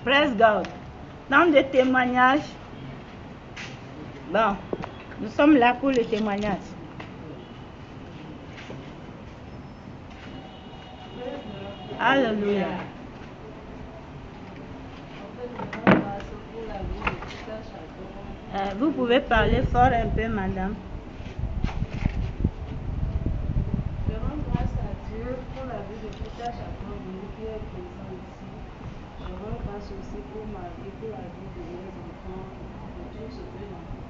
Praise God. Temps de témoignage. Bon, nous sommes là pour le témoignage. Alléluia. Vous pouvez parler fort un peu, madame. Je rends grâce à Dieu pour la vie de Peter Chakron qui est présent ici. Je rends grâce aussi pour ma vie, pour la vie de mes enfants, de tout ce que j'en fais.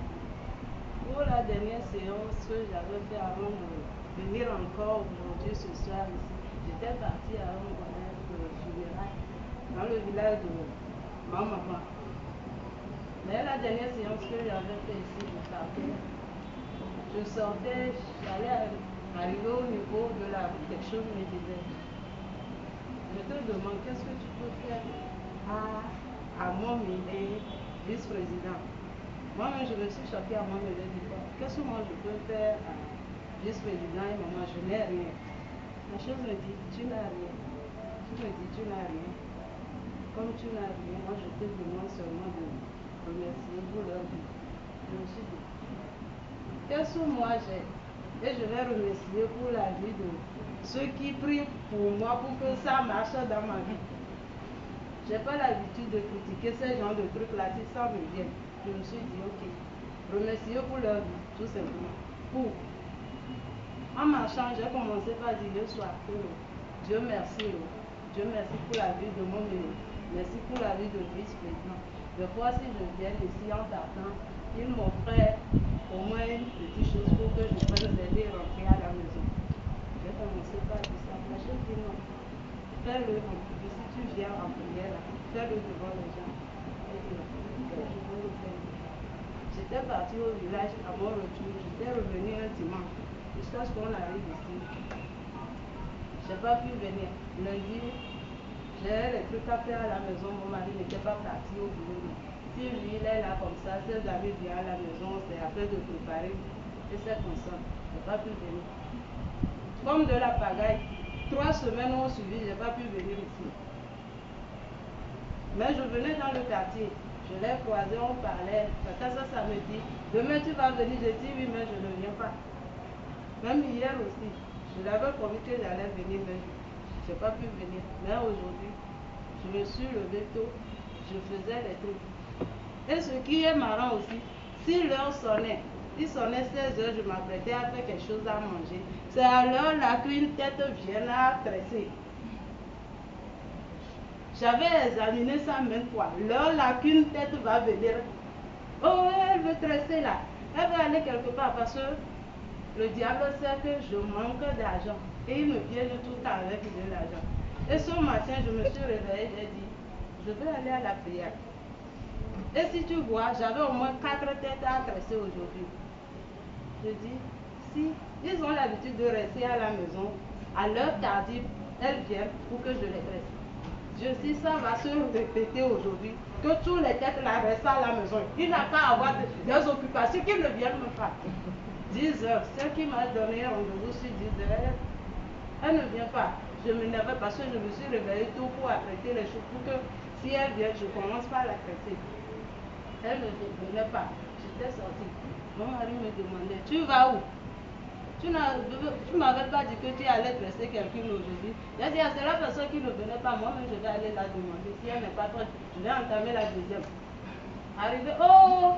Pour la dernière séance que j'avais fait avant de venir encore aujourd'hui, ce soir ici, j'étais partie à un funérail dans le village de ma maman. Mais la dernière séance que j'avais fait ici, je partais. Je sortais, j'allais arriver au niveau de la route, quelque chose me disait, je te demande qu'est-ce que tu peux faire à mon mêlé vice-président. Moi-même, je me suis choquée à mon mêlé du quoi. Qu'est-ce que moi je peux faire à vice-président et maman, je n'ai rien. La chose me dit, tu n'as rien. Tu me dis, tu n'as rien. Comme tu n'as rien, moi je te demande seulement de remercier pour leur vie. Je me suis dit, qu'est-ce que moi j'ai? Et je vais remercier pour la vie de ceux qui prient pour moi pour que ça marche dans ma vie. Je n'ai pas l'habitude de critiquer ces genres de trucs-là si ça me vient. Je me suis dit, ok, remercier pour leur vie, tout simplement. En marchant, j'ai commencé par dire le soir que Dieu merci. Dieu merci pour la vie de mon bébé. Merci pour la vie de vice-président. Des fois, si je viens ici en partant, il m'offrait au moins une petite chose pour que je puisse aider à rentrer à la maison. J'ai commencé par dire ça. La chose dit non. Fais-le en public. Si tu viens en prière, fais-le devant les gens. Et je vais le faire. J'étais partie au village à mon retour. J'étais revenue un dimanche. Jusqu'à ce qu'on arrive ici. Je n'ai pas pu venir. Lundi, j'ai les trucs à faire à la maison. Mon mari n'était pas parti au boulot. Si lui, il est là comme ça, ses amis viennent à la maison, c'est après de préparer. Et c'est comme ça. Je n'ai pas pu venir. Comme de la pagaille, 3 semaines ont suivi, je n'ai pas pu venir ici. Mais je venais dans le quartier. Je l'ai croisé, on parlait. Ça me dit, demain tu vas venir. Je dis oui, mais je ne viens pas. Même hier aussi, je l'avais promis que j'allais venir, mais je n'ai pas pu venir. Mais aujourd'hui, je me suis levée tôt, je faisais les trucs. Et ce qui est marrant aussi, si l'heure sonnait, il sonnait 16 heures, je m'apprêtais à faire quelque chose à manger. C'est à l'heure là qu'une tête vient à tresser. J'avais examiné ça même fois. L'heure là qu'une tête va venir. Oh, elle veut tresser là. Elle veut aller quelque part parce que le diable sait que je manque d'argent. Et il me piège tout le temps avec de l'argent. Et ce matin, je me suis réveillée, j'ai dit, je vais aller à la prière. Et si tu vois, j'avais au moins 4 têtes à tresser aujourd'hui. Je dis, si ils ont l'habitude de rester à la maison, à l'heure tardive, elles viennent pour que je les tresse. Je dis, ça va se répéter aujourd'hui, que tous les têtes là restent à la maison. Il n'a pas à avoir des occupations, qu'ils ne viennent même pas. 10 heures, celle qui m'a donné rendez-vous sur 10 heures, elle ne vient pas. Je m'énervais parce que je me suis réveillée tôt pour apprêter les choses, pour que si elle vient, je commence par la traiter. Elle ne venait pas. J'étais sortie. Mon mari me demandait, tu vas où? Tu ne m'avais pas dit que tu allais dresser quelqu'un aujourd'hui. J'ai dit, c'est la personne qui ne venait pas. Moi-même, je vais aller la demander. Si elle n'est pas prête, je vais entamer la deuxième. Arrivé, oh,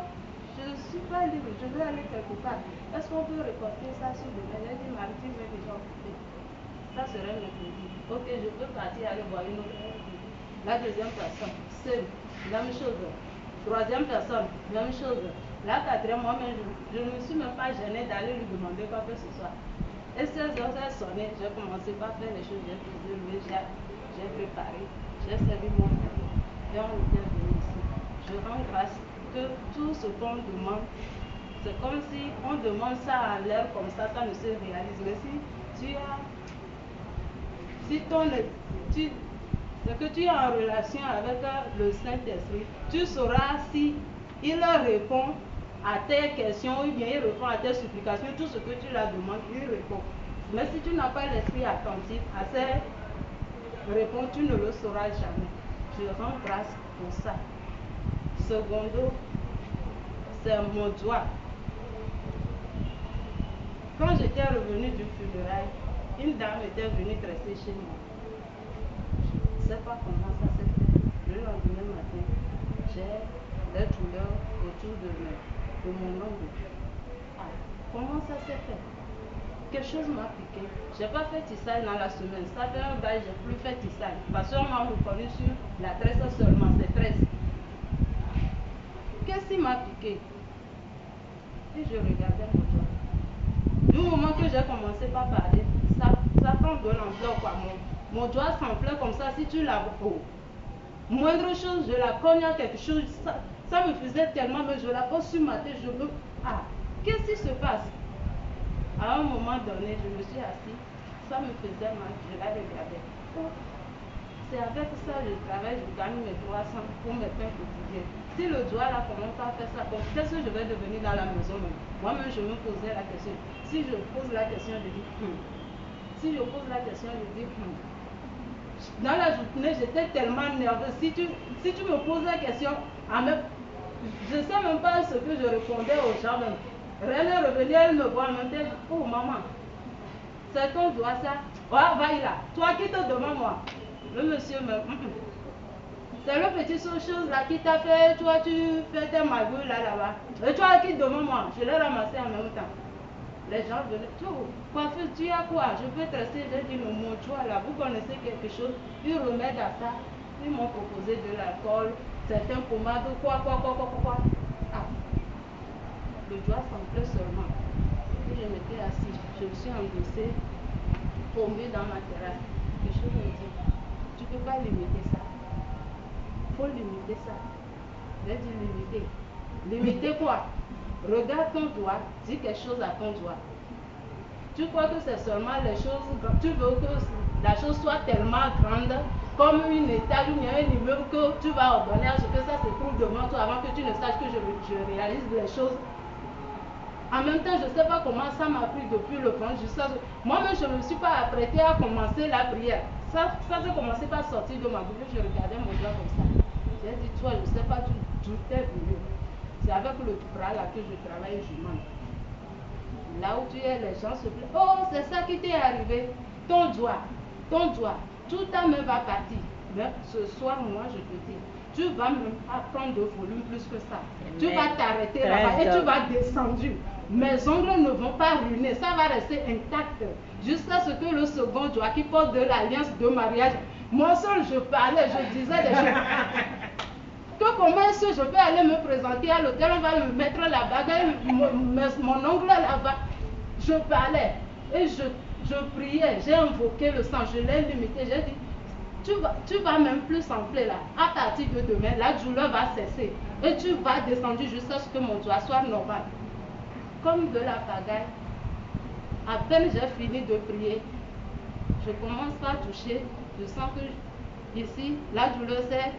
je ne suis pas libre, je vais aller quelque part. Est-ce qu'on peut reporter ça sur demain? J'ai dit, Marie, tu es déjà occupée. Ça serait mercredi. Ok, je peux partir aller voir une autre. La deuxième personne, seule, même chose. Troisième personne, même chose. La quatrième, moi-même, je ne me suis même pas gênée d'aller lui demander quoi que ce soit. Et 16 heures, ça sonné, j'ai commencé par faire les choses, j'ai posé le j'ai préparé, j'ai servi mon mari. Et on était venu ici. Je rends grâce que tout ce qu'on demande, c'est comme si on demande ça à l'air comme ça ne se réalise. Mais si tu as, si ton, c'est que tu es en relation avec le Saint-Esprit, tu sauras si il répond à tes questions ou bien il répond à tes supplications, tout ce que tu la demandes, il répond. Mais si tu n'as pas l'esprit attentif à ces réponses, tu ne le sauras jamais. je rends grâce pour ça. Secondo, c'est mon doigt. Quand j'étais revenue du funérail, une dame était venue dresser chez moi. Je ne sais pas comment ça s'est fait. Le lendemain matin, j'ai des douleurs autour de mon ongle. Ah, comment ça s'est fait? Quelque chose m'a piqué. Je n'ai pas fait tissage dans la semaine. Ça fait un bail, je n'ai plus fait tissage. Parce qu'on m'a reconnu sur la tresse seulement, c'est tresse. Qu'est-ce qui m'a piqué? Et je regardais mon doigt. Du moment que j'ai commencé par parler, ça prend de l'ampleur quoi. Mon doigt s'enflait comme ça. Si tu l'as moindre chose, je la cogne à quelque chose. Ça me faisait tellement, mais je la pose sur ma tête. Ah, qu'est-ce qui se passe? À un moment donné, je me suis assise. Ça me faisait mal. Je la regardais. Oh, c'est avec ça je travaille, je gagne mes 300 pour mes pains quotidiens. Si le doigt là commence à faire ça, qu'est-ce que je vais devenir dans la maison même? Moi-même, je me posais la question. Si je pose la question, je dis Si je pose la question, je dis Dans la journée, j'étais tellement nerveuse. Si tu me poses la question, je ne sais même pas ce que je répondais aux gens même. Rien n'est revenu, elle me voit en même temps. Oh maman, c'est ton doigt ça? Ouais, va là. Toi qui te demandes moi. Le monsieur me c'est le petit chose là qui t'a fait, toi tu fais tes magouilles là-bas. Et toi qui demande moi, je l'ai ramassé en même temps. Les gens venaient, coiffeuse, tu as quoi? Je peux tracer, j'ai dit, mon choix là, vous connaissez quelque chose? Ils remettent à ça, ils m'ont proposé de l'alcool, certains pommades, quoi. Ah, le doigt s'enflait seulement. Et je m'étais assise, je me suis endossée, tombée dans ma terrasse. Quelque chose me dit, tu ne peux pas limiter ça. Il faut limiter ça. J'ai dit limiter. Limiter quoi? Regarde ton doigt, dis quelque chose à ton doigt. Tu crois que c'est seulement les choses, tu veux que la chose soit tellement grande, comme une étage ou un immeuble que tu vas ordonner à ce que ça se trouve devant toi avant que tu ne saches que je réalise les choses. En même temps, je ne sais pas comment ça m'a pris depuis le ventre jusqu'à ce... Moi-même, je ne me suis pas apprêtée à commencer la prière. Ça s'est commencé par sortir de ma bouche. Je regardais mon doigt comme ça. J'ai dit, toi, je ne sais pas d'où t'es venu. C'est avec le bras là que je travaille et je mange. Là où tu es, les gens se plaignent. Oh, c'est ça qui t'est arrivé. Ton doigt, toute ta main va partir. Mais ce soir, moi, je te dis, tu vas même prendre de volume plus que ça. Tu vas t'arrêter là-bas et tu vas descendre. Mes ongles ne vont pas ruiner, ça va rester intact. Jusqu'à ce que le second doigt qui porte de l'alliance de mariage, moi seul je parlais, je disais des choses. Comment est-ce que je vais aller me présenter à l'hôtel, on va me mettre la bague, mon ongle là-bas. Je parlais et je priais, j'ai invoqué le sang, je l'ai limité, j'ai dit, tu vas même plus s'enfler là. À partir de demain, la douleur va cesser et tu vas descendre jusqu'à ce que mon doigt soit normal. Comme de la pagaille, à peine j'ai fini de prier, je commence à toucher, je sens que ici, la douleur s'est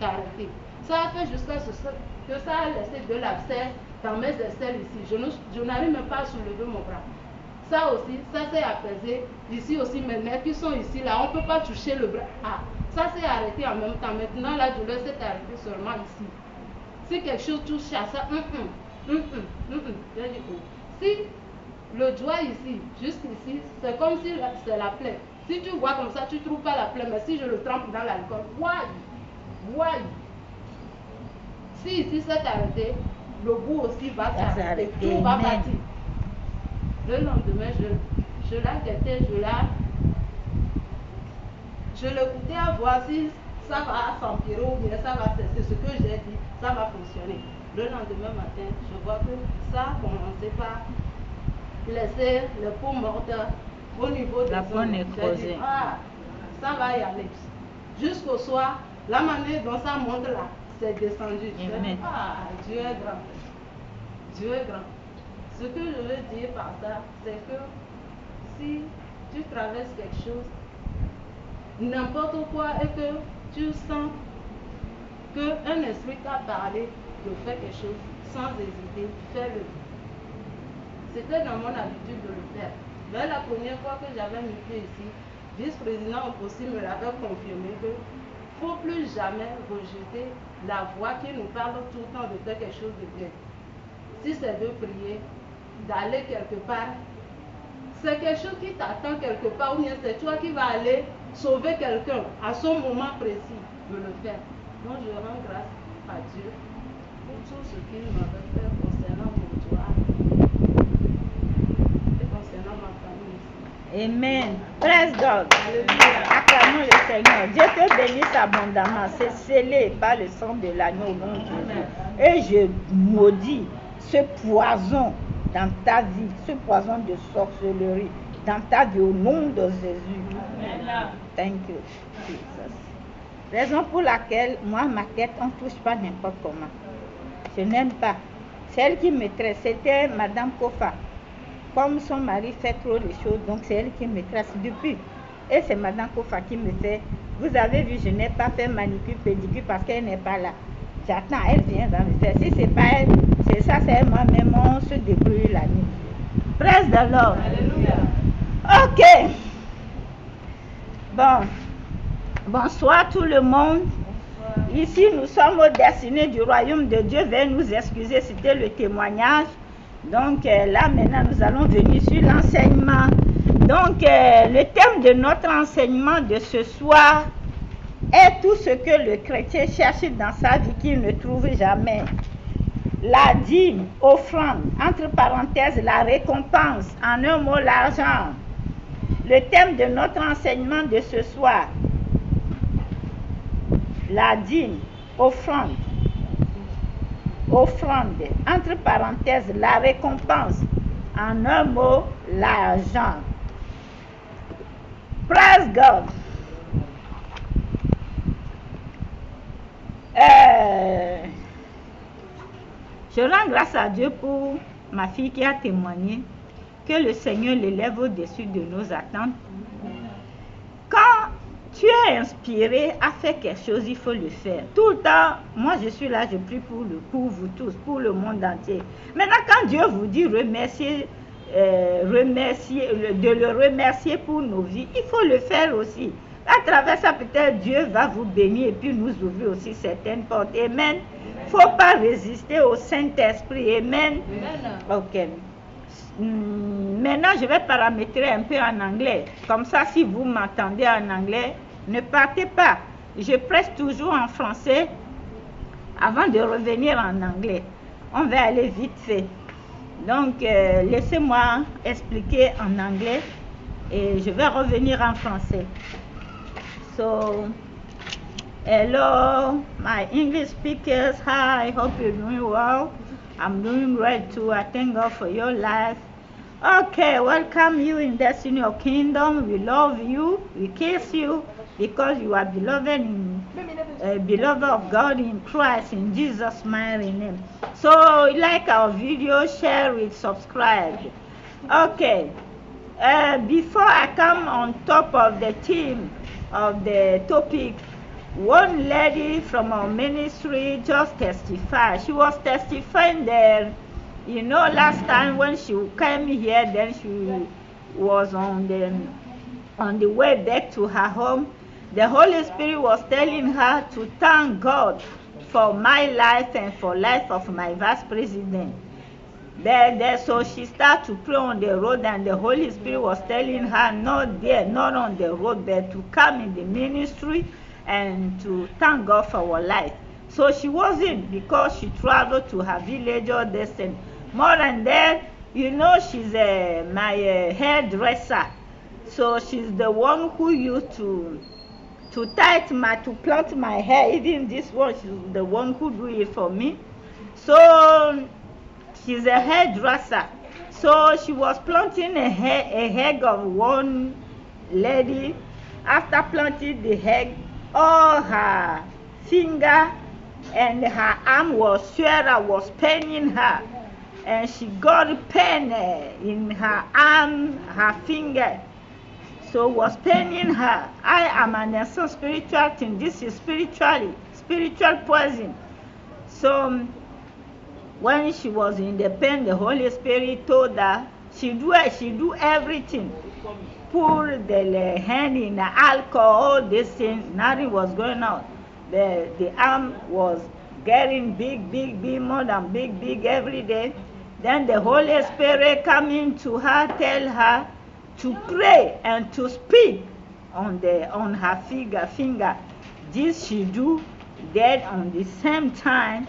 arrêtée. Ça a fait jusqu'à ce que ça a laissé de l'abcès dans mes aisselles ici. Je n'arrive même pas à soulever mon bras. Ça aussi, ça s'est apaisé. Ici aussi, mes nerfs qui sont ici, là, on ne peut pas toucher le bras. Ah, ça s'est arrêté en même temps. Maintenant, la douleur s'est arrêtée seulement ici. Si quelque chose touche à ça, j'ai dit, oh. Si le doigt ici, juste ici, c'est comme si c'est la plaie. Si tu vois comme ça, tu ne trouves pas la plaie, mais si je le trempe dans l'alcool, voyez. Si ici c'est arrêté, le bout aussi va s'arrêter, tout va partir. Le lendemain, je la guettais, je l'écoutais à voir si ça va s'empirer ou bien ça va cesser. Ce que j'ai dit, ça va fonctionner. Le lendemain matin, je vois que ça a commencé par laisser les peaux mortes au niveau de la peau nécrosée. Ah, ça va y aller. Jusqu'au soir, la manière dont ça monte là, c'est descendu. Ah, Dieu est grand. Dieu est grand. Ce que je veux dire par ça, c'est que si tu traverses quelque chose, n'importe quoi, et que tu sens qu'un esprit t'a parlé de faire quelque chose, sans hésiter, fais-le. C'était dans mon habitude de le faire. Mais la première fois que j'avais mis pied ici, vice-président aussi me l'avait confirmé que Il ne faut plus jamais rejeter la voix qui nous parle tout le temps de faire quelque chose de bien. Si c'est de prier, d'aller quelque part, c'est quelque chose qui t'attend quelque part, ou bien c'est toi qui vas aller sauver quelqu'un à son moment précis de le faire. Donc je rends grâce à Dieu pour tout ce qu'il m'avait fait concernant mon joie et concernant ma famille aussi. Amen. Praise God. Acclamons le Seigneur. Dieu te bénisse abondamment. C'est scellé par le sang de l'agneau au nom de Jésus. Et je maudis ce poison dans ta vie, ce poison de sorcellerie dans ta vie au nom de Jésus. Thank you, Jesus. Raison pour laquelle, moi, ma tête, on ne touche pas n'importe comment. Je n'aime pas. Celle qui me traite, c'était Madame Kofa. Comme son mari fait trop de choses, donc c'est elle qui me trace depuis. Et c'est Madame Kofa qui me fait. Vous avez vu, je n'ai pas fait manicure, pédicure parce qu'elle n'est pas là. J'attends, elle vient dans le faire. Si c'est pas elle, c'est ça, c'est elle, moi-même, on se débrouille la nuit. Praise the Lord. Alléluia. Ok. Bon. Bonsoir tout le monde. Ici, nous sommes aux destinées du royaume de Dieu. Veuillez nous excuser, c'était le témoignage. Donc là, maintenant, nous allons venir sur l'enseignement. Donc, le thème de notre enseignement de ce soir est tout ce que le chrétien cherche dans sa vie qu'il ne trouve jamais. La dîme, offrande, entre parenthèses, la récompense, en un mot, l'argent. Le thème de notre enseignement de ce soir, la dîme, offrande, entre parenthèses, la récompense, en un mot, l'argent. Praise God. Je rends grâce à Dieu pour ma fille qui a témoigné, que le Seigneur l'élève au-dessus de nos attentes. Quand tu es inspiré à faire quelque chose, il faut le faire. Tout le temps, moi je suis là, je prie pour vous tous, pour le monde entier. Maintenant, quand Dieu vous dit de le remercier pour nos vies, il faut le faire aussi. À travers ça, peut-être Dieu va vous bénir et puis nous ouvrir aussi certaines portes. Amen. Il ne faut pas résister au Saint-Esprit. Amen. Ok. Maintenant, je vais paramétrer un peu en anglais. Comme ça, si vous m'entendez en anglais, ne partez pas. Je presse toujours en français avant de revenir en anglais. On va aller vite fait. Donc, laissez-moi expliquer en anglais et je vais revenir en français. So, hello, my English speakers. Hi, I hope you're doing well. I'm doing great too. I thank God for your life. Okay, welcome you in Destiny of Kingdom. We love you. We kiss you because you are beloved of God in Christ, in Jesus' mighty name. So, like our video, share it, subscribe. Okay. Before I come on top of the theme of the topic, one lady from our ministry just testified. She was testifying there. You know, last time when she came here, then she was on the way back to her home. The Holy Spirit was telling her to thank God for my life and for life of my vice president. So she started to pray on the road, and the Holy Spirit was telling her not on the road, but to come in the ministry and to thank God for our life. So she wasn't, because she traveled to her village or distance. More than that, you know, she's my hairdresser. So she's the one who used to plant my hair. Even this one, she's the one who do it for me. So she's a hairdresser. So she was planting a head of one lady. After planting the head, all her finger and her arm was paining her. And she got pain in her arm, her finger. So was paining her. I am an spiritual thing. This is spiritual poison. So when she was in the pain, the Holy Spirit told her, She do everything. Put the hand in the alcohol, this thing, nothing was going on. The arm was getting big, more than big every day. Then the Holy Spirit coming to her, tell her to pray and to speak on her finger. This she do. Then on the same time,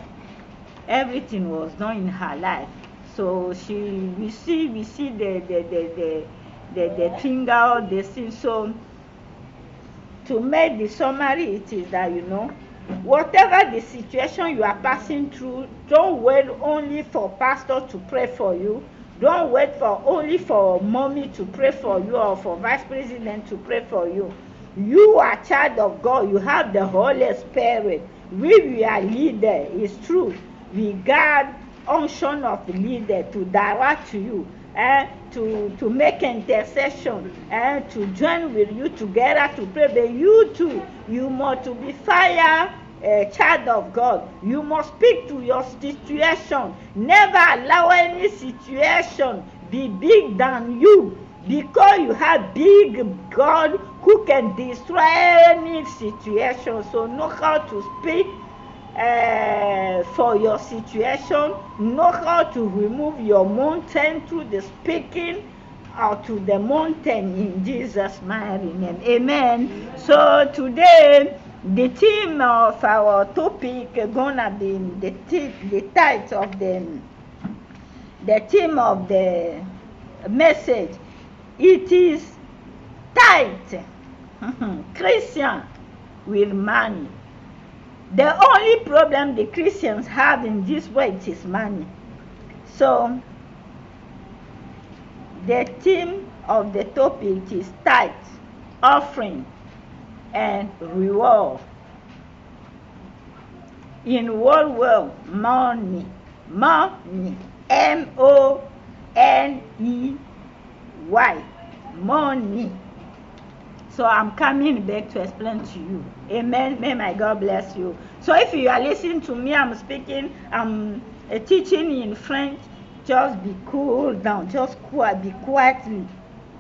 everything was done in her life. So we see the finger, the thing. So to make the summary, it is that, whatever the situation you are passing through, don't wait only for pastor to pray for you. Don't wait only for mommy to pray for you or for vice president to pray for you. You are child of God. You have the Holy Spirit. We are leader. It's true. We got unction of leader to direct to you, to make intercession, and to join with you together to pray. But you too, you must to be fire. A child of God, you must speak to your situation. Never allow any situation be big than you, because you have big God who can destroy any situation. So know how to speak for your situation. Know how to remove your mountain through the speaking out to the mountain in Jesus' mighty name. Amen. So today, the theme of our topic gonna be the title of the theme of the message. It is tight. Christian with money. The only problem the Christians have in this world is money. So the theme of the topic is tithe, offering, and reward. In world, money, money, M-O-N-E-Y, money. So I'm coming back to explain to you. Amen. May my God bless you. So if you are listening to me, I'm speaking, I'm teaching in French. Just be cool down. Just be quietly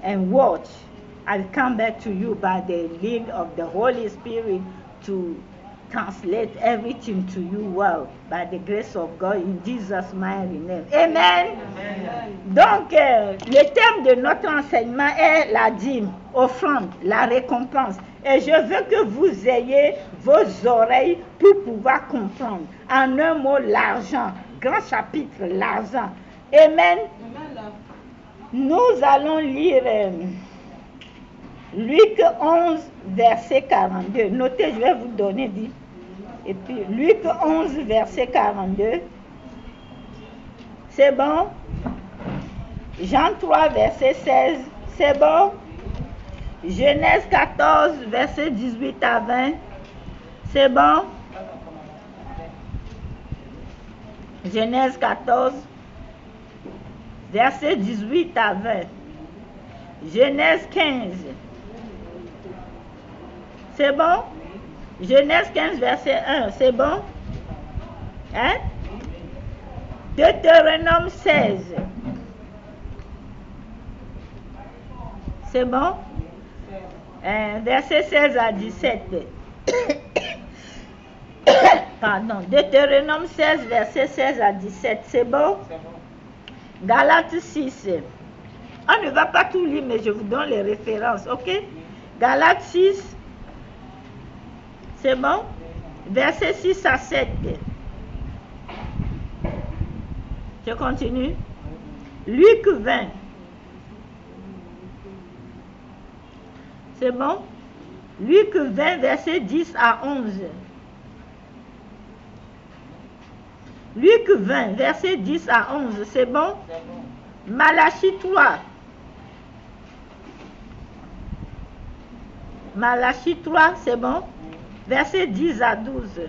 and watch. I'll come back to you by the lead of the Holy Spirit to translate everything to you well, by the grace of God, in Jesus' mighty name. Amen. Amen. Donc, le thème de notre enseignement est la dîme, offrande, la récompense. Et je veux que vous ayez vos oreilles pour pouvoir comprendre. En un mot, l'argent. Grand chapitre, l'argent. Amen. Amen. Nous allons lire Luc 11, verset 42. Notez, je vais vous donner dit. Et puis Luc 11, verset 42. C'est bon? Jean 3, verset 16. C'est bon? Genèse 14, verset 18 à 20. C'est bon? Genèse 14, verset 18 à 20. Genèse 15. C'est bon? Genèse 15, verset 1. C'est bon? Hein? Deutéronome 16. C'est bon? Verset 16 à 17. Pardon. Deutéronome 16, verset 16 à 17. C'est bon? Galates 6. On ne va pas tout lire, mais je vous donne les références, ok? Galates 6. C'est bon? Verset 6 à 7. Je continue. Luc 20. C'est bon? Luc 20, verset 10 à 11. Luc 20, verset 10 à 11. C'est bon? Malachie 3. Malachie 3, c'est bon? Verset 10 à 12.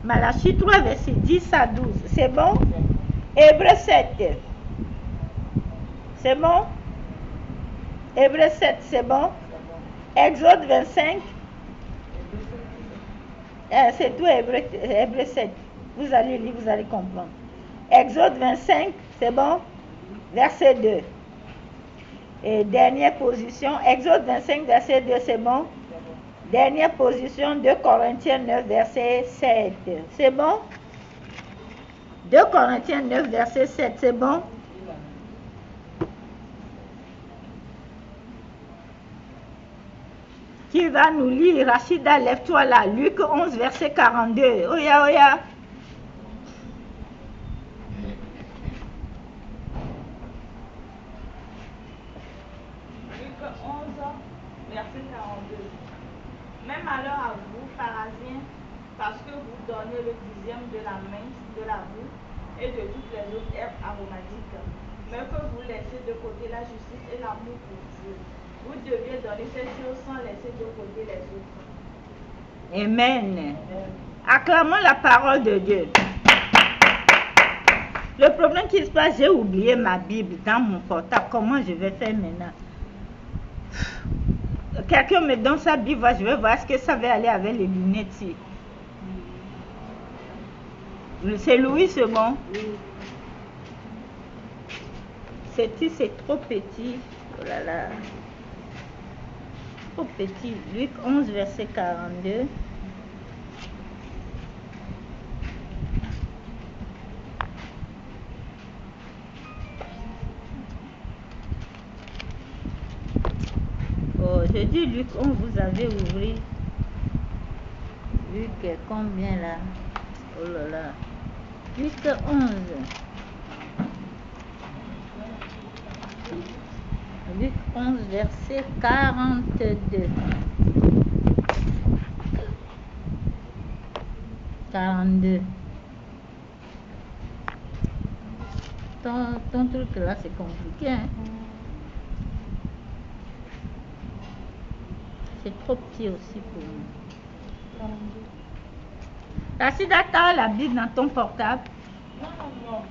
Malachie 3, verset 10 à 12. C'est bon? Hébreux 7. C'est bon? Hébreux 7, c'est bon? Exode 25. C'est tout Hébreux 7. Vous allez lire, vous allez comprendre. Exode 25, c'est bon? verset 2. Et dernière position, Exode 25, verset 2, c'est bon? Dernière position, 2 Corinthiens 9, verset 7. C'est bon? 2 Corinthiens 9, verset 7, c'est bon? Qui va nous lire? Rachida, lève-toi là. Luc 11, verset 42. Oya, oya. Luc 11, verset 42. Même alors à vous, pharisiens, parce que vous donnez le dixième de la main, de la boue et de toutes les autres herbes aromatiques, mais que vous laissez de côté la justice et l'amour pour Dieu. Vous deviez donner ces choses sans laisser de côté les autres. Amen. Acclamons la parole de Dieu. Le problème qui se passe, j'ai oublié ma Bible dans mon portable. Comment je vais faire maintenant? Quelqu'un me donne sa Bible, je vais voir ce que ça va aller avec les lunettes ici. C'est Louis, c'est bon? C'est trop petit. Oh là là. Trop petit. Luc 11, verset 42. Oh, je dis Luc 11, vous avez ouvert. Luc est combien là? Oh là là. Luc 11. Luc 11, verset 42. 42. Ton truc là, c'est compliqué, hein? C'est trop petit aussi pour moi. Rachida, t'as la Bible dans ton portable? Non.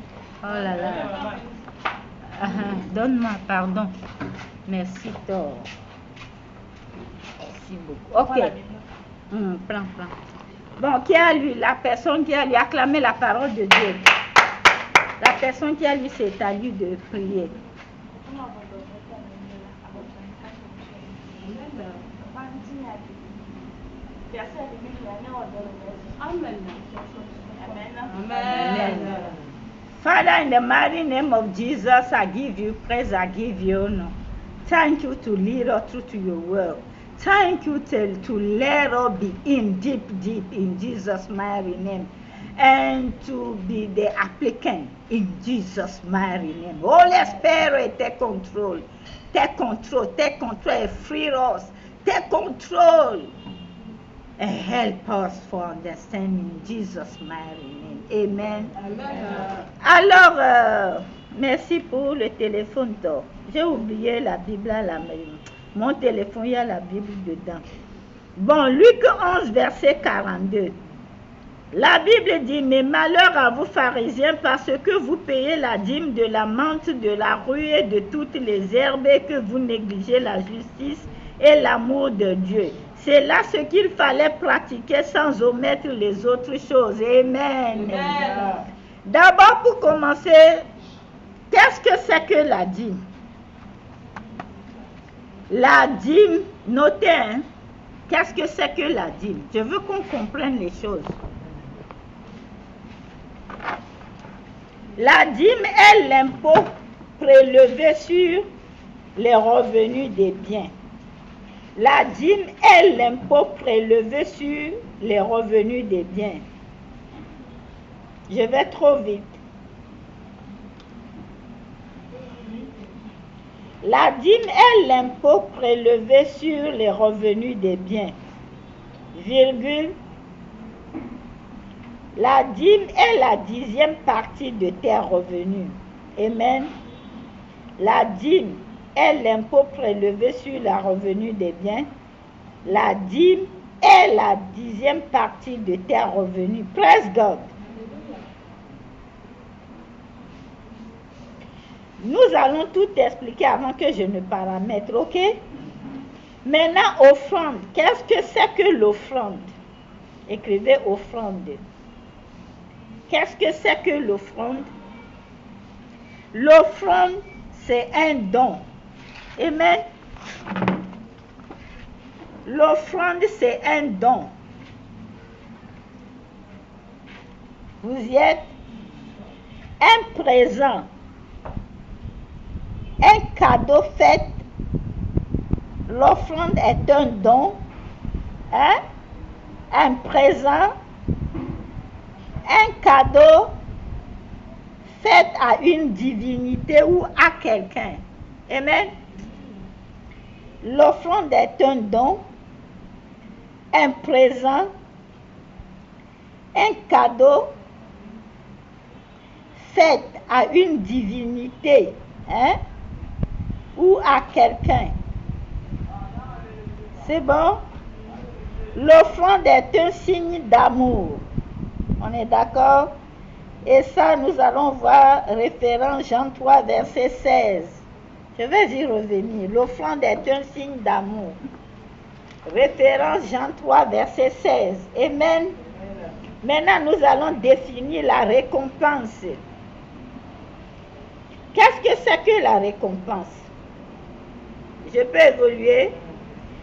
Oh là là. Donne-moi, pardon. Merci, Thor. Merci beaucoup. Ok. Prends. Bon, qui a lu? La personne qui a lu, acclamé la parole de Dieu. La personne qui a lu, c'est à lui de prier. Amen. Father, in the mighty name of Jesus, I give you praise, I give you honor. Thank you to lead us through to your word. Thank you to let us be in deep in Jesus' mighty name. And to be the applicant in Jesus' mighty name. Holy Spirit, take control. Take control and free us. Take control and help us for understanding in Jesus' mighty name. Amen. Amen. Alors, merci pour le téléphone d'or. J'ai oublié la Bible à la maison. Mon téléphone, il y a la Bible dedans. Bon, Luc 11, verset 42. La Bible dit, mais malheur à vous pharisiens parce que vous payez la dîme de la menthe, de la rue et de toutes les herbes et que vous négligez la justice et l'amour de Dieu. C'est là ce qu'il fallait pratiquer sans omettre les autres choses. Amen. Amen. D'abord, pour commencer, qu'est-ce que c'est que la dîme? La dîme, notez, hein? Qu'est-ce que c'est que la dîme? Je veux qu'on comprenne les choses. La dîme est l'impôt prélevé sur les revenus des biens. La dîme est l'impôt prélevé sur les revenus des biens. Je vais trop vite. La dîme est l'impôt prélevé sur les revenus des biens. Virgule. La dîme est la 10e partie de tes revenus. Amen. La dîme est l'impôt prélevé sur le revenu des biens. La dîme est la 10e partie de tes revenus. Praise God. Nous allons tout expliquer avant que je ne paramètre, ok? Maintenant, offrande. Qu'est-ce que c'est que l'offrande? Écrivez offrande. Qu'est-ce que c'est que l'offrande? L'offrande, c'est un don. Amen. L'offrande, c'est un don. Vous y êtes? Un présent, un cadeau fait. L'offrande est un don. Hein? Un présent, un cadeau fait à une divinité ou à quelqu'un. Amen. L'offrande est un don, un présent, un cadeau fait à une divinité, hein, ou à quelqu'un. C'est bon? L'offrande est un signe d'amour. On est d'accord? Et ça, nous allons voir référence Jean 3, verset 16. Je vais y revenir. L'offrande est un signe d'amour. Référence Jean 3, verset 16. Amen. Maintenant, nous allons définir la récompense. Qu'est-ce que c'est que la récompense? Je peux évoluer.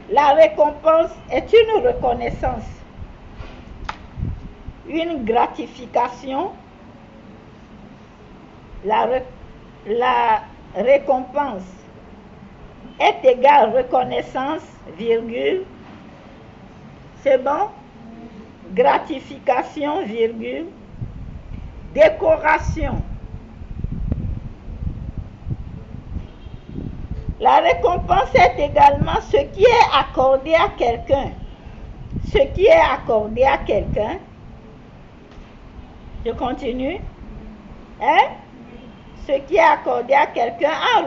La récompense est une reconnaissance, une gratification. La récompense est égale reconnaissance, virgule. C'est bon? Gratification, virgule. Décoration. La récompense est également ce qui est accordé à quelqu'un. Ce qui est accordé à quelqu'un. Je continue. Hein? Ce qui est accordé à quelqu'un en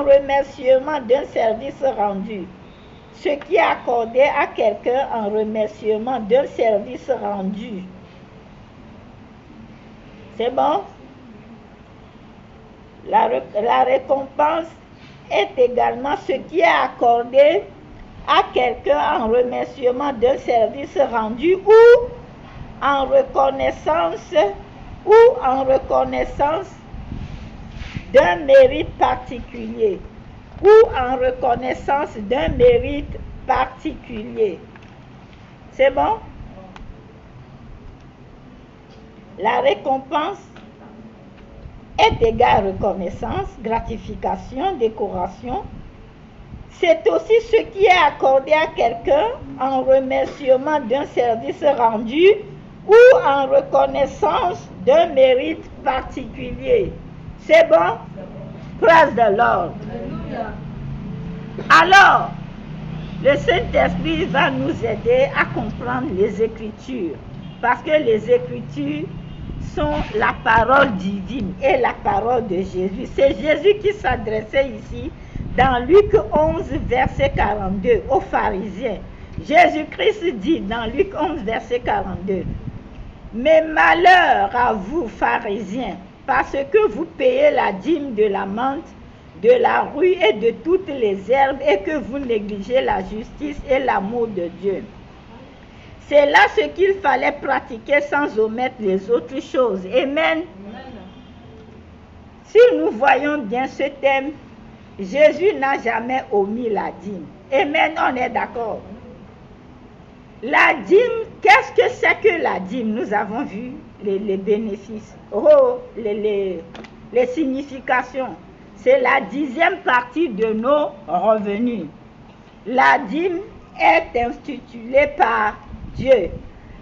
remerciement d'un service rendu. Ce qui est accordé à quelqu'un en remerciement d'un service rendu. C'est bon? La récompense est également ce qui est accordé à quelqu'un en remerciement d'un service rendu ou en reconnaissance d'un mérite particulier C'est bon? La récompense est égale reconnaissance, gratification, décoration. C'est aussi ce qui est accordé à quelqu'un en remerciement d'un service rendu ou en reconnaissance d'un mérite particulier. C'est bon? Praise the Lord. Alors, le Saint-Esprit va nous aider à comprendre les Écritures, parce que les Écritures sont la parole divine et la parole de Jésus. C'est Jésus qui s'adressait ici dans Luc 11, verset 42 aux pharisiens. Jésus-Christ dit dans Luc 11, verset 42, « Mais malheur à vous, pharisiens, parce que vous payez la dîme de la menthe, de la rue et de toutes les herbes, et que vous négligez la justice et l'amour de Dieu. » C'est là ce qu'il fallait pratiquer sans omettre les autres choses. Amen. Si nous voyons bien ce thème, Jésus n'a jamais omis la dîme. Amen, on est d'accord. La dîme, qu'est-ce que c'est que la dîme? Nous avons vu les bénéfices, les significations. C'est la 10e partie de nos revenus. La dîme est instituée par Dieu.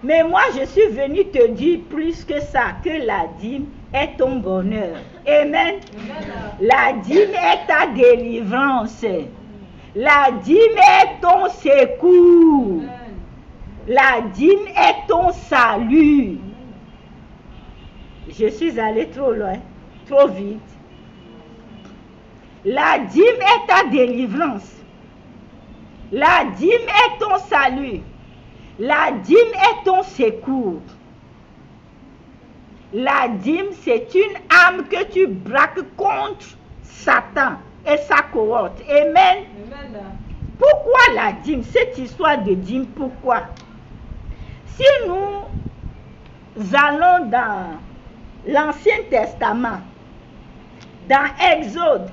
Mais moi, je suis venu te dire plus que ça, que la dîme est ton bonheur. Amen. La dîme est ta délivrance. La dîme est ton secours. La dîme est ton salut. Je suis allé trop loin, trop vite. La dîme est ta délivrance. La dîme est ton salut. La dîme est ton secours. La dîme, c'est une arme que tu braques contre Satan et sa cohorte. Amen. Pourquoi la dîme? Cette histoire de dîme, pourquoi? Si nous allons dans l'Ancien Testament, dans Exode,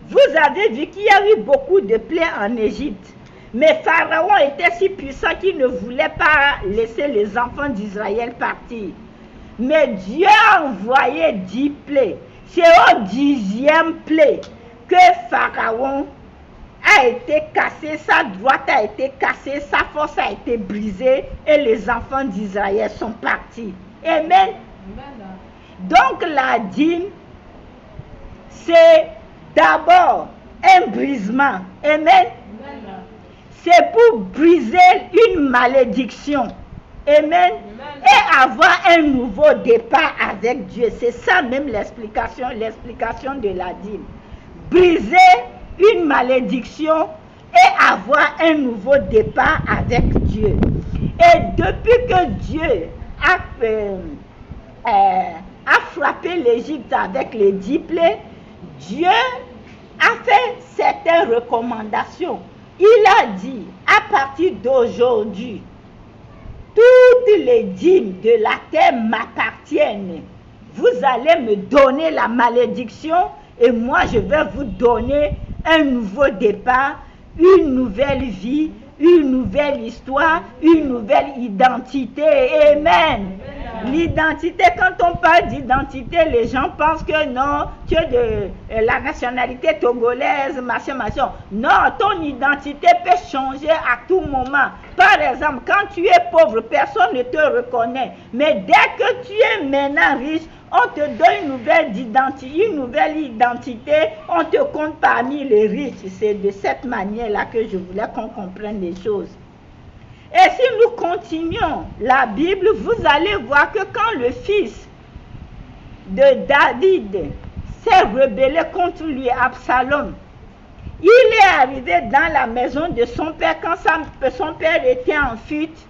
vous avez vu qu'il y a eu beaucoup de plaies en Égypte. Mais Pharaon était si puissant qu'il ne voulait pas laisser les enfants d'Israël partir. Mais Dieu a envoyé 10 plaies. C'est au 10e plaie que Pharaon a été cassé, sa droite a été cassée, sa force a été brisée et les enfants d'Israël sont partis. Amen. Donc la dîme, c'est d'abord un brisement. Amen. C'est pour briser une malédiction. Amen. Et avoir un nouveau départ avec Dieu. C'est ça même l'explication de la dîme. Briser une malédiction et avoir un nouveau départ avec Dieu. Et depuis que Dieu a frappé l'Égypte avec les 10 plaies, Dieu a fait certaines recommandations. Il a dit, à partir d'aujourd'hui, toutes les dîmes de la terre m'appartiennent. Vous allez me donner la malédiction et moi je vais vous donner un nouveau départ, une nouvelle vie, une nouvelle histoire, une nouvelle identité. Amen. L'identité, quand on parle d'identité, les gens pensent que non, tu es de la nationalité togolaise, machin. Non, ton identité peut changer à tout moment. Par exemple, quand tu es pauvre, personne ne te reconnaît. Mais dès que tu es maintenant riche, on te donne une nouvelle identité, on te compte parmi les riches. C'est de cette manière-là que je voulais qu'on comprenne les choses. Et si nous continuons la Bible, vous allez voir que quand le fils de David s'est rebellé contre lui, Absalom, il est arrivé dans la maison de son père quand son père était en fuite.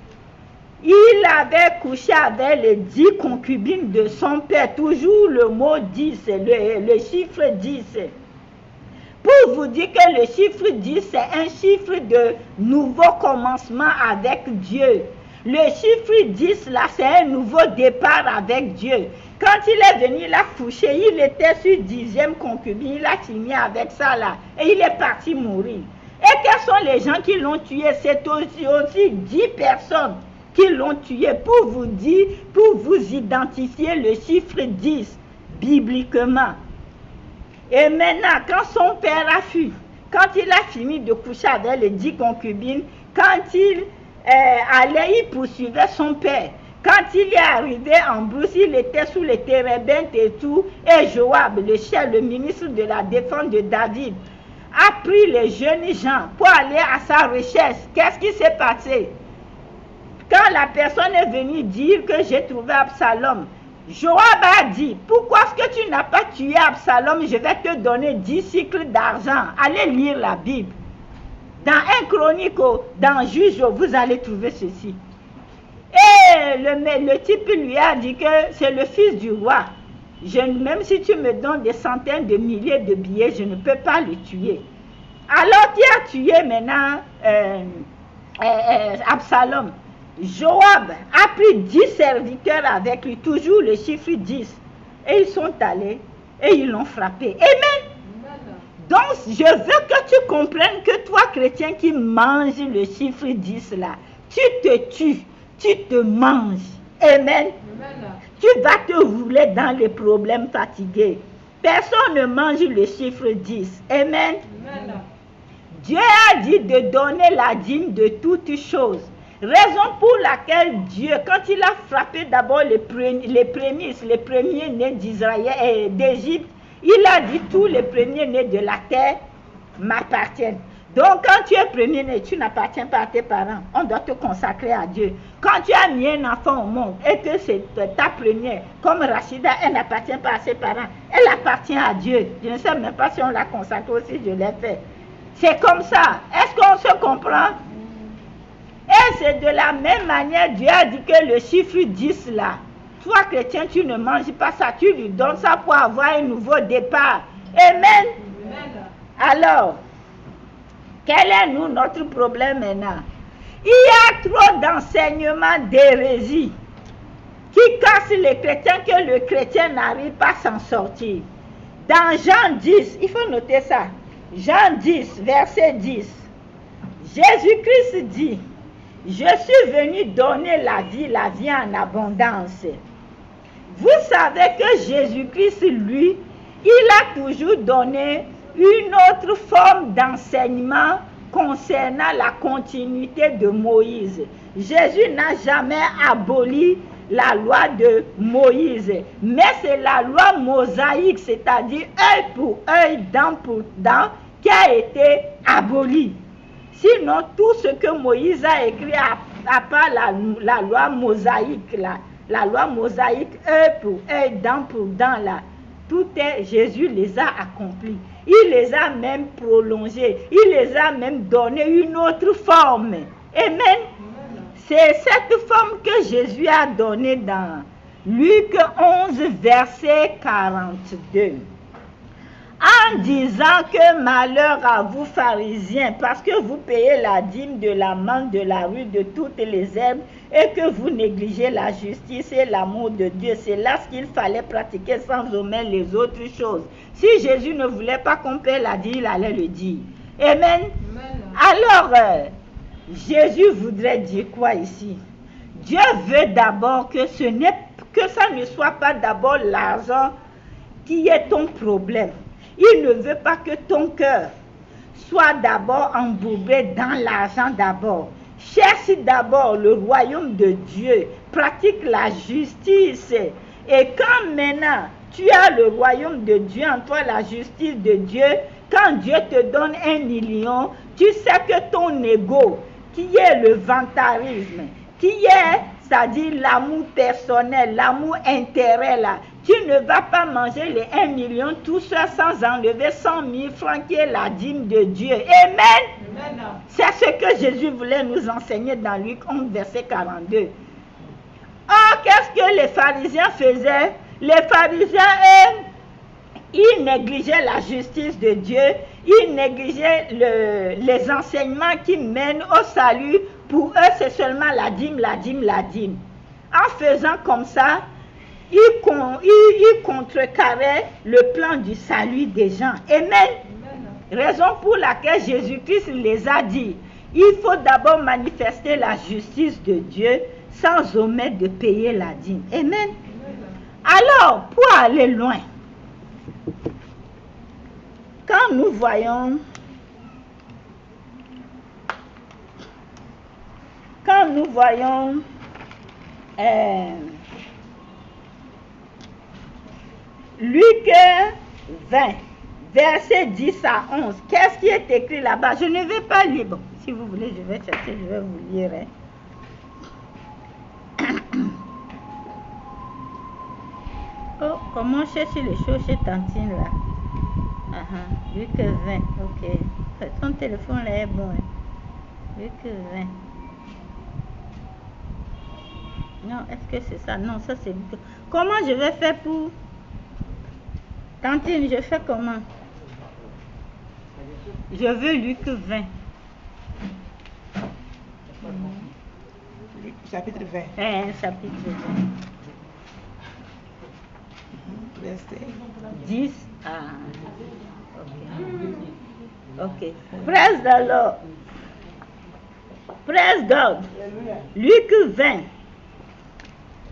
Il avait couché avec les 10 concubines de son père, toujours le mot 10, le chiffre 10. Pour vous dire que le chiffre 10, c'est un chiffre de nouveau commencement avec Dieu. Le chiffre 10, là, c'est un nouveau départ avec Dieu. Quand il est venu, il a couché, il était sur 10e concubine, il a fini avec ça, là, et il est parti mourir. Et quels sont les gens qui l'ont tué? C'est aussi 10 personnes qui l'ont tué, pour vous dire, pour vous identifier le chiffre 10, bibliquement. Et maintenant, quand son père a fui, quand il a fini de coucher avec les 10 concubines, quand il allait, il poursuivait son père. Quand il est arrivé en brousse, il était sous les térébintes et tout, et Joab, le chef, le ministre de la défense de David, a pris les jeunes gens pour aller à sa recherche. Qu'est-ce qui s'est passé? Quand la personne est venue dire que j'ai trouvé Absalom, Joab a dit, pourquoi est-ce que tu n'as pas tué Absalom? Je vais te donner 10 cycles d'argent. Allez lire la Bible. Dans 1 Chronique, dans Juge, vous allez trouver ceci. Et le type lui a dit que c'est le fils du roi. Même si tu me donnes des centaines de milliers de billets, je ne peux pas le tuer. Alors qui a tué maintenant Absalom? Joab a pris 10 serviteurs avec lui, toujours le chiffre 10. Et ils sont allés et ils l'ont frappé. Amen. Donc, je veux que tu comprennes que toi, chrétien qui manges le chiffre 10 là, tu te tues, tu te manges. Amen. Tu vas te rouler dans les problèmes fatigués. Personne ne mange le chiffre 10. Amen. Dieu a dit de donner la dîme de toutes choses. Raison pour laquelle Dieu, quand il a frappé d'abord les premiers-nés d'Israël et d'Égypte, il a dit tous les premiers-nés de la terre m'appartiennent. Donc quand tu es premier-né, tu n'appartiens pas à tes parents. On doit te consacrer à Dieu. Quand tu as mis un enfant au monde et que c'est ta première, comme Rachida, elle n'appartient pas à ses parents, elle appartient à Dieu. Je ne sais même pas si on l'a consacrée aussi, je l'ai fait. C'est comme ça. Est-ce qu'on se comprend? Et c'est de la même manière, Dieu a dit que le chiffre 10 là, toi chrétien, tu ne manges pas ça, tu lui donnes ça pour avoir un nouveau départ. Amen. Alors, quel est notre problème maintenant? Il y a trop d'enseignements d'hérésie qui cassent les chrétiens que le chrétien n'arrive pas à s'en sortir. Dans Jean 10, il faut noter ça. Jean 10, verset 10. Jésus-Christ dit, je suis venu donner la vie en abondance. Vous savez que Jésus-Christ, lui, il a toujours donné une autre forme d'enseignement concernant la continuité de Moïse. Jésus n'a jamais aboli la loi de Moïse, mais c'est la loi mosaïque, c'est-à-dire œil pour œil, dent pour dent, qui a été abolie. Sinon, tout ce que Moïse a écrit, à part la loi mosaïque, la loi mosaïque, œil pour œil, dent pour dent, là, Jésus les a accomplis. Il les a même prolongés. Il les a même donné une autre forme. Amen. C'est cette forme que Jésus a donnée dans Luc 11, verset 42. En disant que malheur à vous pharisiens, parce que vous payez la dîme de la manne, de la rue, de toutes les herbes, et que vous négligez la justice et l'amour de Dieu. C'est là ce qu'il fallait pratiquer sans omettre les autres choses. Si Jésus ne voulait pas qu'on paye la dîme, il allait le dire. Amen. Alors, Jésus voudrait dire quoi ici? Dieu veut d'abord que ça ne soit pas d'abord l'argent qui est ton problème. Il ne veut pas que ton cœur soit d'abord embourbé dans l'argent d'abord. Cherche d'abord le royaume de Dieu. Pratique la justice. Et quand maintenant tu as le royaume de Dieu en toi, la justice de Dieu, quand Dieu te donne 1 million, tu sais que ton ego, qui est le vantarisme, qui est, c'est-à-dire l'amour personnel, l'amour intérêt là, tu ne vas pas manger les 1 million tout seul sans enlever 100 000 francs qui est la dîme de Dieu. Amen. Amen. C'est ce que Jésus voulait nous enseigner dans Luc 11, verset 42. Or, qu'est-ce que les pharisiens faisaient? Les pharisiens, eux, ils négligeaient la justice de Dieu, ils négligeaient les enseignements qui mènent au salut. Pour eux, c'est seulement la dîme, la dîme, la dîme. En faisant comme ça, ils contrecarraient le plan du salut des gens. Amen. Raison pour laquelle Jésus-Christ les a dit, il faut d'abord manifester la justice de Dieu sans omettre de payer la dîme. Amen. Alors, pour aller loin, quand nous voyons Luc 20, verset 10 à 11, qu'est-ce qui est écrit là-bas? Je ne vais pas lire. Bon, si vous voulez, je vais chercher, je vais vous lire. Oh, comment chercher les choses chez Tantine là? Luc 20, ok. Ton téléphone là est bon. Luc 20. Non, est-ce que c'est ça? Non, ça c'est Luc. Comment je vais faire pour... Tantine, je fais comment? Je veux Luc 20. Chapitre 20. Chapitre 20. Verset 10 à... Ok. Praise the Lord. Praise God. Luc 20.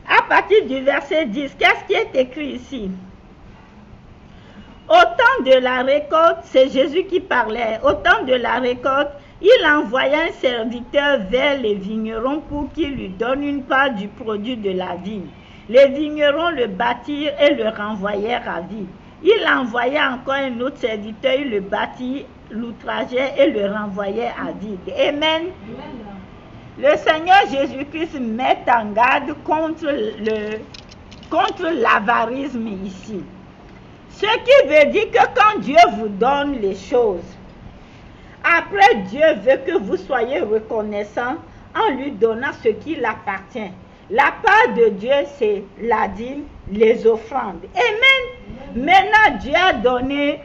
À partir du verset 10, qu'est-ce qui est écrit ici? Au temps de la récolte, c'est Jésus qui parlait. Au temps de la récolte, il envoya un serviteur vers les vignerons pour qu'il lui donne une part du produit de la vigne. Les vignerons le battirent et le renvoyèrent à vide. Il envoya encore un autre serviteur, il le battit, l'outrageait et le renvoyait à vide. Amen. Le Seigneur Jésus-Christ met en garde contre l'avarisme ici. Ce qui veut dire que quand Dieu vous donne les choses, après Dieu veut que vous soyez reconnaissant en lui donnant ce qui l'appartient. La part de Dieu, c'est la dîme, les offrandes. Amen. Maintenant, Dieu a donné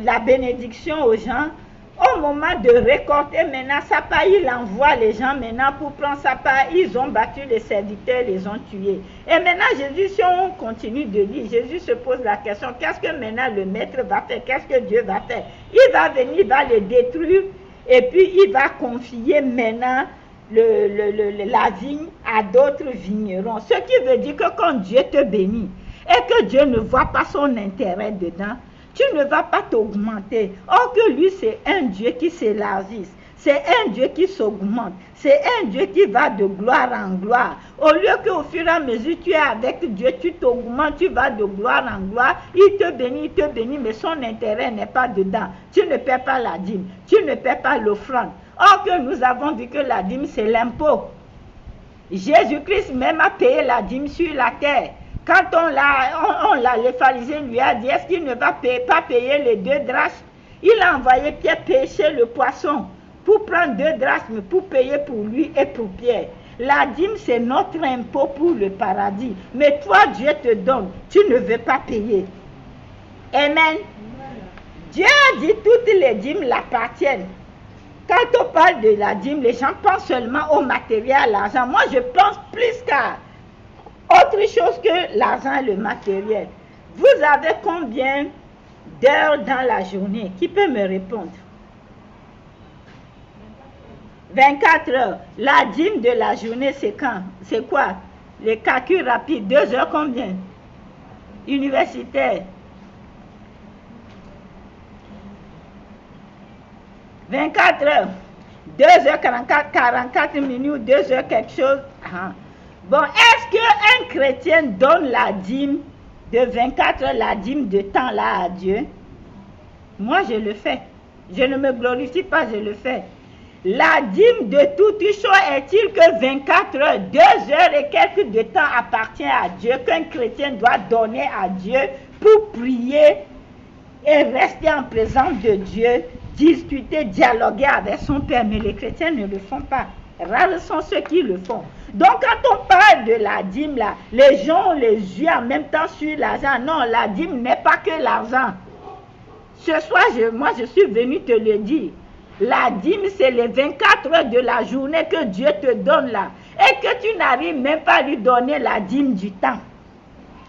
la bénédiction aux gens. Au moment de récolter maintenant sa part, il envoie les gens maintenant pour prendre sa part. Ils ont battu les serviteurs, les ont tués. Et maintenant, Jésus, si on continue de lire, Jésus se pose la question, qu'est-ce que maintenant le maître va faire? Qu'est-ce que Dieu va faire? Il va venir, il va les détruire et puis il va confier maintenant la vigne à d'autres vignerons. Ce qui veut dire que quand Dieu te bénit et que Dieu ne voit pas son intérêt dedans, tu ne vas pas t'augmenter. Or que lui, c'est un Dieu qui s'élargisse. C'est un Dieu qui s'augmente. C'est un Dieu qui va de gloire en gloire. Au lieu qu'au fur et à mesure tu es avec Dieu, tu t'augmentes, tu vas de gloire en gloire. Il te bénit, mais son intérêt n'est pas dedans. Tu ne paies pas la dîme. Tu ne paies pas l'offrande. Or que nous avons vu que la dîme, c'est l'impôt. Jésus-Christ même a payé la dîme sur la terre. Quand les pharisiens lui a dit, est-ce qu'il ne va pas payer les 2 drachmes? Il a envoyé Pierre pêcher le poisson pour prendre 2 drachmes, pour payer pour lui et pour Pierre. La dîme, c'est notre impôt pour le paradis. Mais toi, Dieu te donne, tu ne veux pas payer. Amen. Dieu a dit toutes les dîmes l'appartiennent. Quand on parle de la dîme, les gens pensent seulement au matériel, à l'argent. Moi, je pense plus qu'à autre chose que l'argent et le matériel. Vous avez combien d'heures dans la journée? Qui peut me répondre? 24 heures. La dîme de la journée, c'est quand? C'est quoi? Les calculs rapides. 2 heures combien? Universitaire. 24 heures. 2h44, 44 minutes, 2 heures quelque chose. Bon, est-ce qu'un chrétien donne la dîme de 24 heures, la dîme de temps là à Dieu? Moi, je le fais. Je ne me glorifie pas, je le fais. La dîme de toute chose est-il que 24 heures, 2 heures et quelques de temps appartient à Dieu, qu'un chrétien doit donner à Dieu pour prier et rester en présence de Dieu, discuter, dialoguer avec son Père. Mais les chrétiens ne le font pas. Rares sont ceux qui le font. Donc quand on parle de la dîme là, les gens ont les yeux en même temps sur l'argent. Non, la dîme n'est pas que l'argent. Ce soir, moi je suis venu te le dire. La dîme, c'est les 24 heures de la journée que Dieu te donne là. Et que tu n'arrives même pas à lui donner la dîme du temps.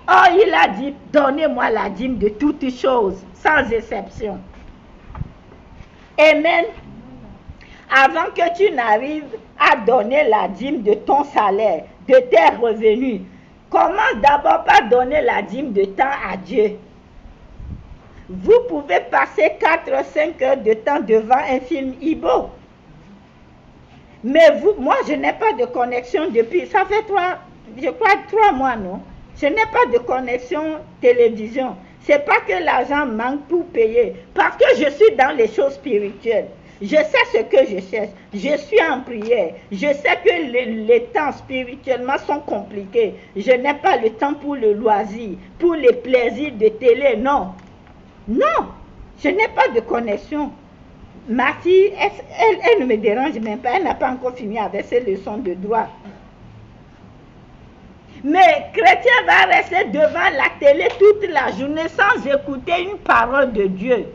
Or, il a dit, donnez-moi la dîme de toutes choses, sans exception. Amen. Avant que tu n'arrives à donner la dîme de ton salaire, de tes revenus, commence d'abord par donner la dîme de temps à Dieu. Vous pouvez passer 4-5 heures de temps devant un film Igbo. Mais moi, je n'ai pas de connexion depuis, ça fait 3 mois, non? Je n'ai pas de connexion télévision. C'est pas que l'argent manque pour payer, parce que je suis dans les choses spirituelles. Je sais ce que je cherche. Je suis en prière. Je sais que les temps spirituellement sont compliqués. Je n'ai pas le temps pour le loisir, pour les plaisirs de télé, non. Non, je n'ai pas de connexion. Ma fille, elle ne me dérange même pas. Elle n'a pas encore fini avec ses leçons de droit. Mais chrétien va rester devant la télé toute la journée sans écouter une parole de Dieu.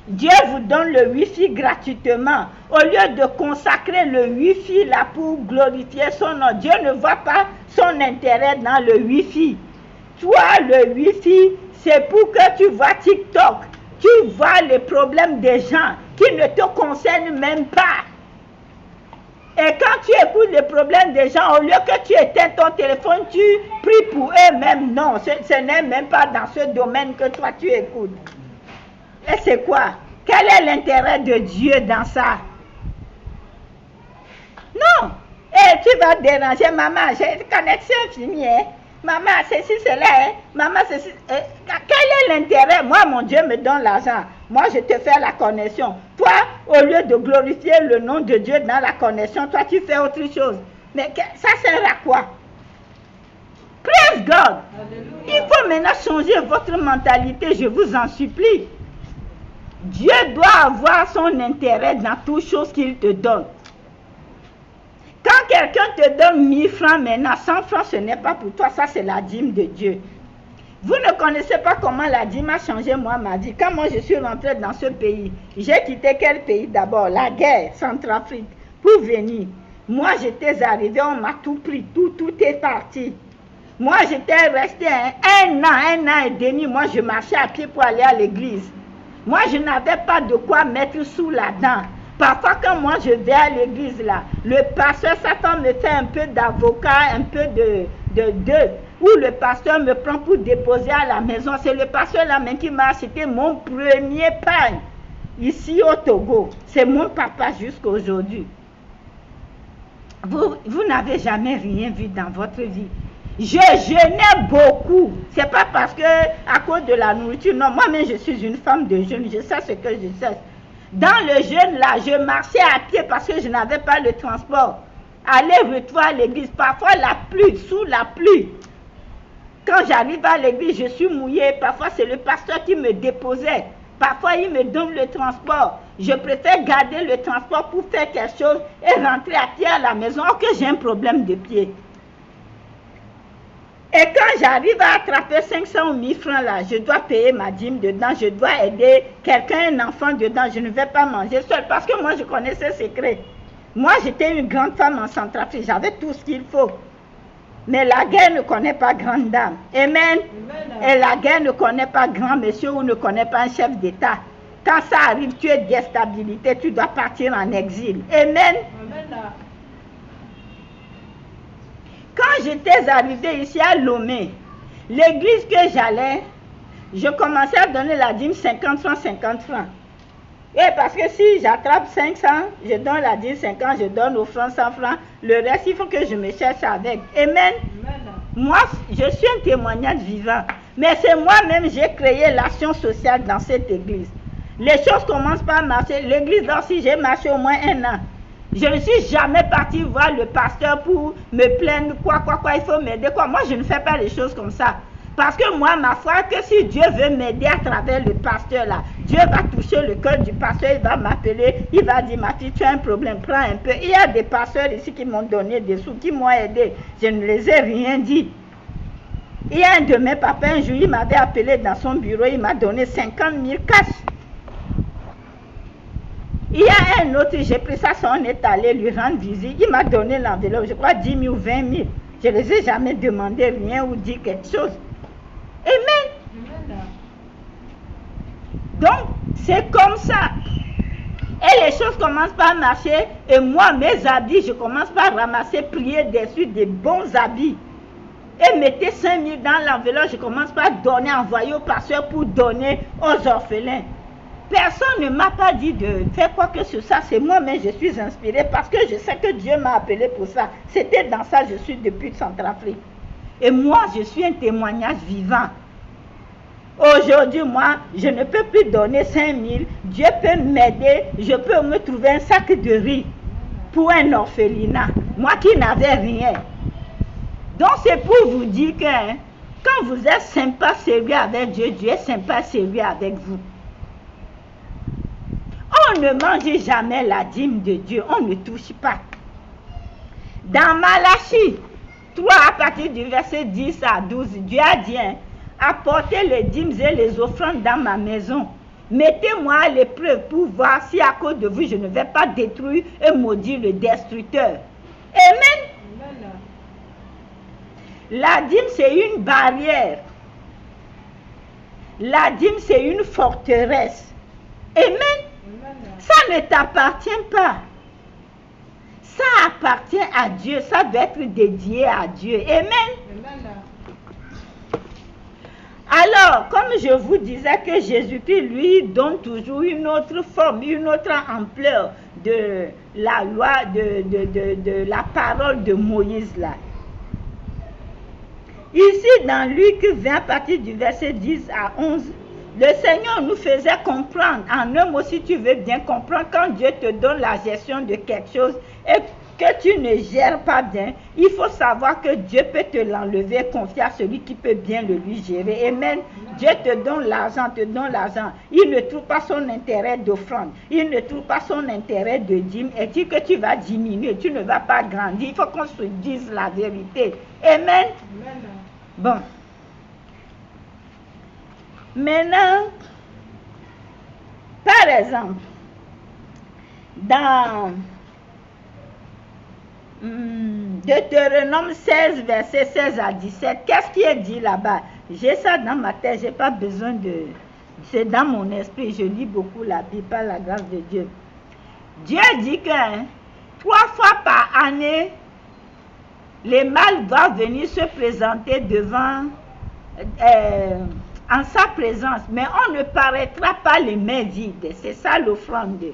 Dieu vous donne le Wi-Fi gratuitement. Au lieu de consacrer le Wi-Fi là pour glorifier son nom, Dieu ne voit pas son intérêt dans le Wi-Fi. Toi, le Wi-Fi, c'est pour que tu vois TikTok. Tu vois les problèmes des gens qui ne te concernent même pas. Et quand tu écoutes les problèmes des gens, au lieu que tu éteins ton téléphone, tu pries pour eux-mêmes. Non, ce n'est même pas dans ce domaine que toi tu écoutes. Et c'est quoi? Quel est l'intérêt de Dieu dans ça? Non. Et tu vas déranger maman, j'ai une connexion finie. Maman, ceci, cela. Maman, ceci. Quel est l'intérêt? Moi, mon Dieu me donne l'argent. Moi, je te fais la connexion. Toi, au lieu de glorifier le nom de Dieu dans la connexion, toi, tu fais autre chose. Mais ça sert à quoi? Praise God. Alléluia. Il faut maintenant changer votre mentalité, je vous en supplie. Dieu doit avoir son intérêt dans toutes choses qu'il te donne. Quand quelqu'un te donne 1000 francs maintenant, 100 francs, ce n'est pas pour toi, ça c'est la dîme de Dieu. Vous ne connaissez pas comment la dîme a changé moi ma vie. Quand moi je suis rentrée dans ce pays, j'ai quitté quel pays d'abord? La guerre, Centrafrique, pour venir. Moi j'étais arrivée, on m'a tout pris, tout est parti. Moi j'étais restée un an et demi, moi je marchais à pied pour aller à l'église. Moi je n'avais pas de quoi mettre sous la dent. Parfois quand moi je vais à l'église là, le pasteur Satan me fait un peu d'avocat, un peu de où le pasteur me prend pour déposer à la maison. C'est le pasteur là même qui m'a acheté mon premier pain ici au Togo. C'est mon papa jusqu'à aujourd'hui. Vous n'avez jamais rien vu dans votre vie. Je jeûnais beaucoup. C'est pas parce que à cause de la nourriture. Non, moi-même je suis une femme de jeûne. Je sais ce que je sais. Dans le jeûne là, je marchais à pied parce que je n'avais pas le transport. Aller-retour à l'église. Parfois la pluie, sous la pluie. Quand j'arrive à l'église, je suis mouillée. Parfois, c'est le pasteur qui me déposait. Parfois, il me donne le transport. Je préfère garder le transport pour faire quelque chose et rentrer à pied à la maison. Or que j'ai un problème de pied. Et quand j'arrive à attraper 500 ou 1000 francs là, je dois payer ma dîme dedans. Je dois aider quelqu'un, un enfant dedans. Je ne vais pas manger seul parce que moi, je connais ce secret. Moi, j'étais une grande femme en Centrafrique. J'avais tout ce qu'il faut. Mais la guerre ne connaît pas grande dame. Amen. Et la guerre ne connaît pas grand monsieur ou ne connaît pas un chef d'État. Quand ça arrive, tu es déstabilisé, tu dois partir en exil. Amen. Quand j'étais arrivée ici à Lomé, l'église que j'allais, je commençais à donner la dîme 50 francs, 50 francs. Et parce que si j'attrape 500, je donne la dîme 50, je donne aux francs 100 francs. Le reste, il faut que je me cherche avec. Amen. Moi, je suis un témoignage vivant. Mais c'est moi-même, j'ai créé l'action sociale dans cette église. Les choses commencent par marcher. L'église, là aussi, j'ai marché au moins 1 an. Je ne suis jamais partie voir le pasteur pour me plaindre, quoi, il faut m'aider, quoi. Moi, je ne fais pas les choses comme ça. Parce que moi, ma foi, que si Dieu veut m'aider à travers le pasteur là, Dieu va toucher le cœur du pasteur, il va m'appeler, il va dire, ma fille, tu as un problème, prends un peu. Il y a des pasteurs ici qui m'ont donné des sous, qui m'ont aidé. Je ne les ai rien dit. Il y a un de mes papas, un jour, il m'avait appelé dans son bureau, il m'a donné 50 000 cash. Il y a un autre, j'ai pris ça, on est allé lui rendre visite, il m'a donné l'enveloppe, je crois 10 000 ou 20 000. Je ne les ai jamais demandé rien ou dit quelque chose. Amen. Donc, c'est comme ça. Et les choses commencent par marcher. Et moi, mes habits, je commence par ramasser, prier dessus des bons habits. Et mettez 5 000 dans l'enveloppe, je commence par donner, envoyer au pasteur pour donner aux orphelins. Personne ne m'a pas dit de faire quoi que ce soit. C'est moi-même, je suis inspirée parce que je sais que Dieu m'a appelé pour ça. C'était dans ça que je suis depuis Centrafrique. Et moi, je suis un témoignage vivant. Aujourd'hui, moi, je ne peux plus donner 5 000. Dieu peut m'aider. Je peux me trouver un sac de riz pour un orphelinat. Moi qui n'avais rien. Donc, c'est pour vous dire que quand vous êtes sympa, sérieux avec Dieu, Dieu est sympa, sérieux avec vous. On ne mange jamais la dîme de Dieu. On ne touche pas. Dans Malachie 3, à partir du verset 10 à 12, Dieu a dit, apportez les dîmes et les offrandes dans ma maison. Mettez-moi à l'épreuve pour voir si à cause de vous, je ne vais pas détruire et maudire le destructeur. Amen. La dîme, c'est une barrière. La dîme, c'est une forteresse. Amen. Ça ne t'appartient pas. Ça appartient à Dieu. Ça doit être dédié à Dieu. Amen. Alors, comme je vous disais que Jésus-Christ, lui, donne toujours une autre forme, une autre ampleur de la loi, de la parole de Moïse là. Ici, dans Luc 20, à partir du verset 10 à 11, le Seigneur nous faisait comprendre, en un mot, si tu veux bien comprendre, quand Dieu te donne la gestion de quelque chose et que tu ne gères pas bien, il faut savoir que Dieu peut te l'enlever, confier à celui qui peut bien le lui gérer. Amen. Dieu te donne l'argent, Il ne trouve pas son intérêt d'offrande. Il ne trouve pas son intérêt de dîme. Et dit que tu vas diminuer, tu ne vas pas grandir. Il faut qu'on se dise la vérité. Amen. Bon. Maintenant, par exemple, dans Deutéronome 16, verset 16 à 17, qu'est-ce qui est dit là-bas? J'ai ça dans ma tête, je n'ai pas besoin de... C'est dans mon esprit, je lis beaucoup la Bible par la grâce de Dieu. Dieu dit que 3 fois par année, les mâles doivent venir se présenter devant, en sa présence, mais on ne paraîtra pas les mains vides. C'est ça l'offrande.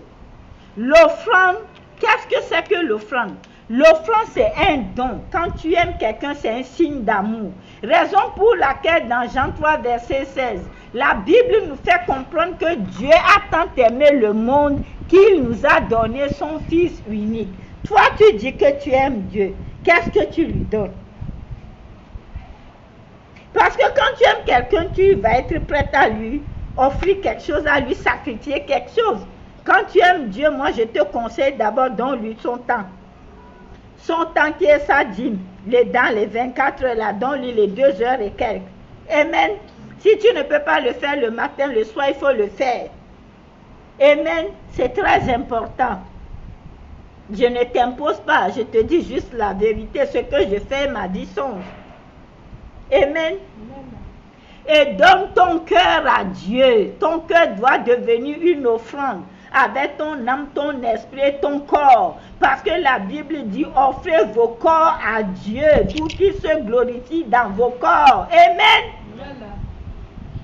L'offrande, qu'est-ce que c'est que l'offrande? L'offrande, c'est un don. Quand tu aimes quelqu'un, c'est un signe d'amour. Raison pour laquelle dans Jean 3, verset 16, la Bible nous fait comprendre que Dieu a tant aimé le monde qu'il nous a donné son Fils unique. Toi, tu dis que tu aimes Dieu. Qu'est-ce que tu lui donnes? Parce que quand tu aimes quelqu'un, tu vas être prêt à lui offrir quelque chose, à lui sacrifier quelque chose. Quand tu aimes Dieu, moi, je te conseille d'abord donne-lui son temps. Son temps qui est sa dîme. Dans les 24 heures, là, donne-lui les 2 heures et quelques. Amen. Si tu ne peux pas le faire le matin, le soir, il faut le faire. Amen. C'est très important. Je ne t'impose pas, je te dis juste la vérité. Ce que je fais m'a dit songe. Amen. Et donne ton cœur à Dieu. Ton cœur doit devenir une offrande avec ton âme, ton esprit et ton corps. Parce que la Bible dit offrez vos corps à Dieu pour qu'il se glorifie dans vos corps. Amen.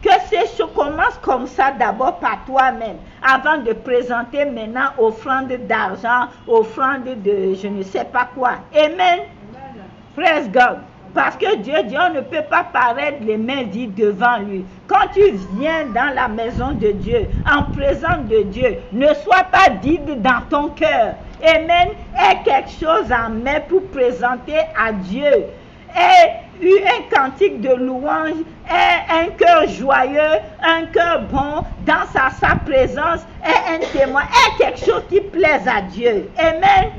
Que ces choses commencent comme ça d'abord par toi-même, avant de présenter maintenant offrande d'argent, offrande de je ne sais pas quoi. Amen. Praise God. Parce que Dieu dit on ne peut pas paraître les mains vides devant lui. Quand tu viens dans la maison de Dieu, en présence de Dieu, ne sois pas vide dans ton cœur. Amen. Aie quelque chose en main pour présenter à Dieu. Aie un cantique de louange, aie un cœur joyeux, un cœur bon dans sa présence, aie un témoin, aie quelque chose qui plaise à Dieu. Amen.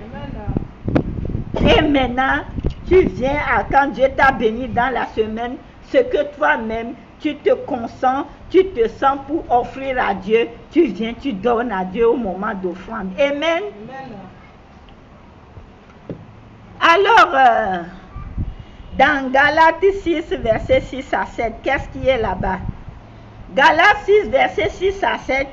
Et maintenant, tu viens à quand Dieu t'a béni dans la semaine, ce que toi-même, tu te consens, tu te sens pour offrir à Dieu, tu viens, tu donnes à Dieu au moment d'offrande. Amen. Alors, dans Galates 6, verset 6 à 7, qu'est-ce qui est là-bas? Galates 6, verset 6 à 7,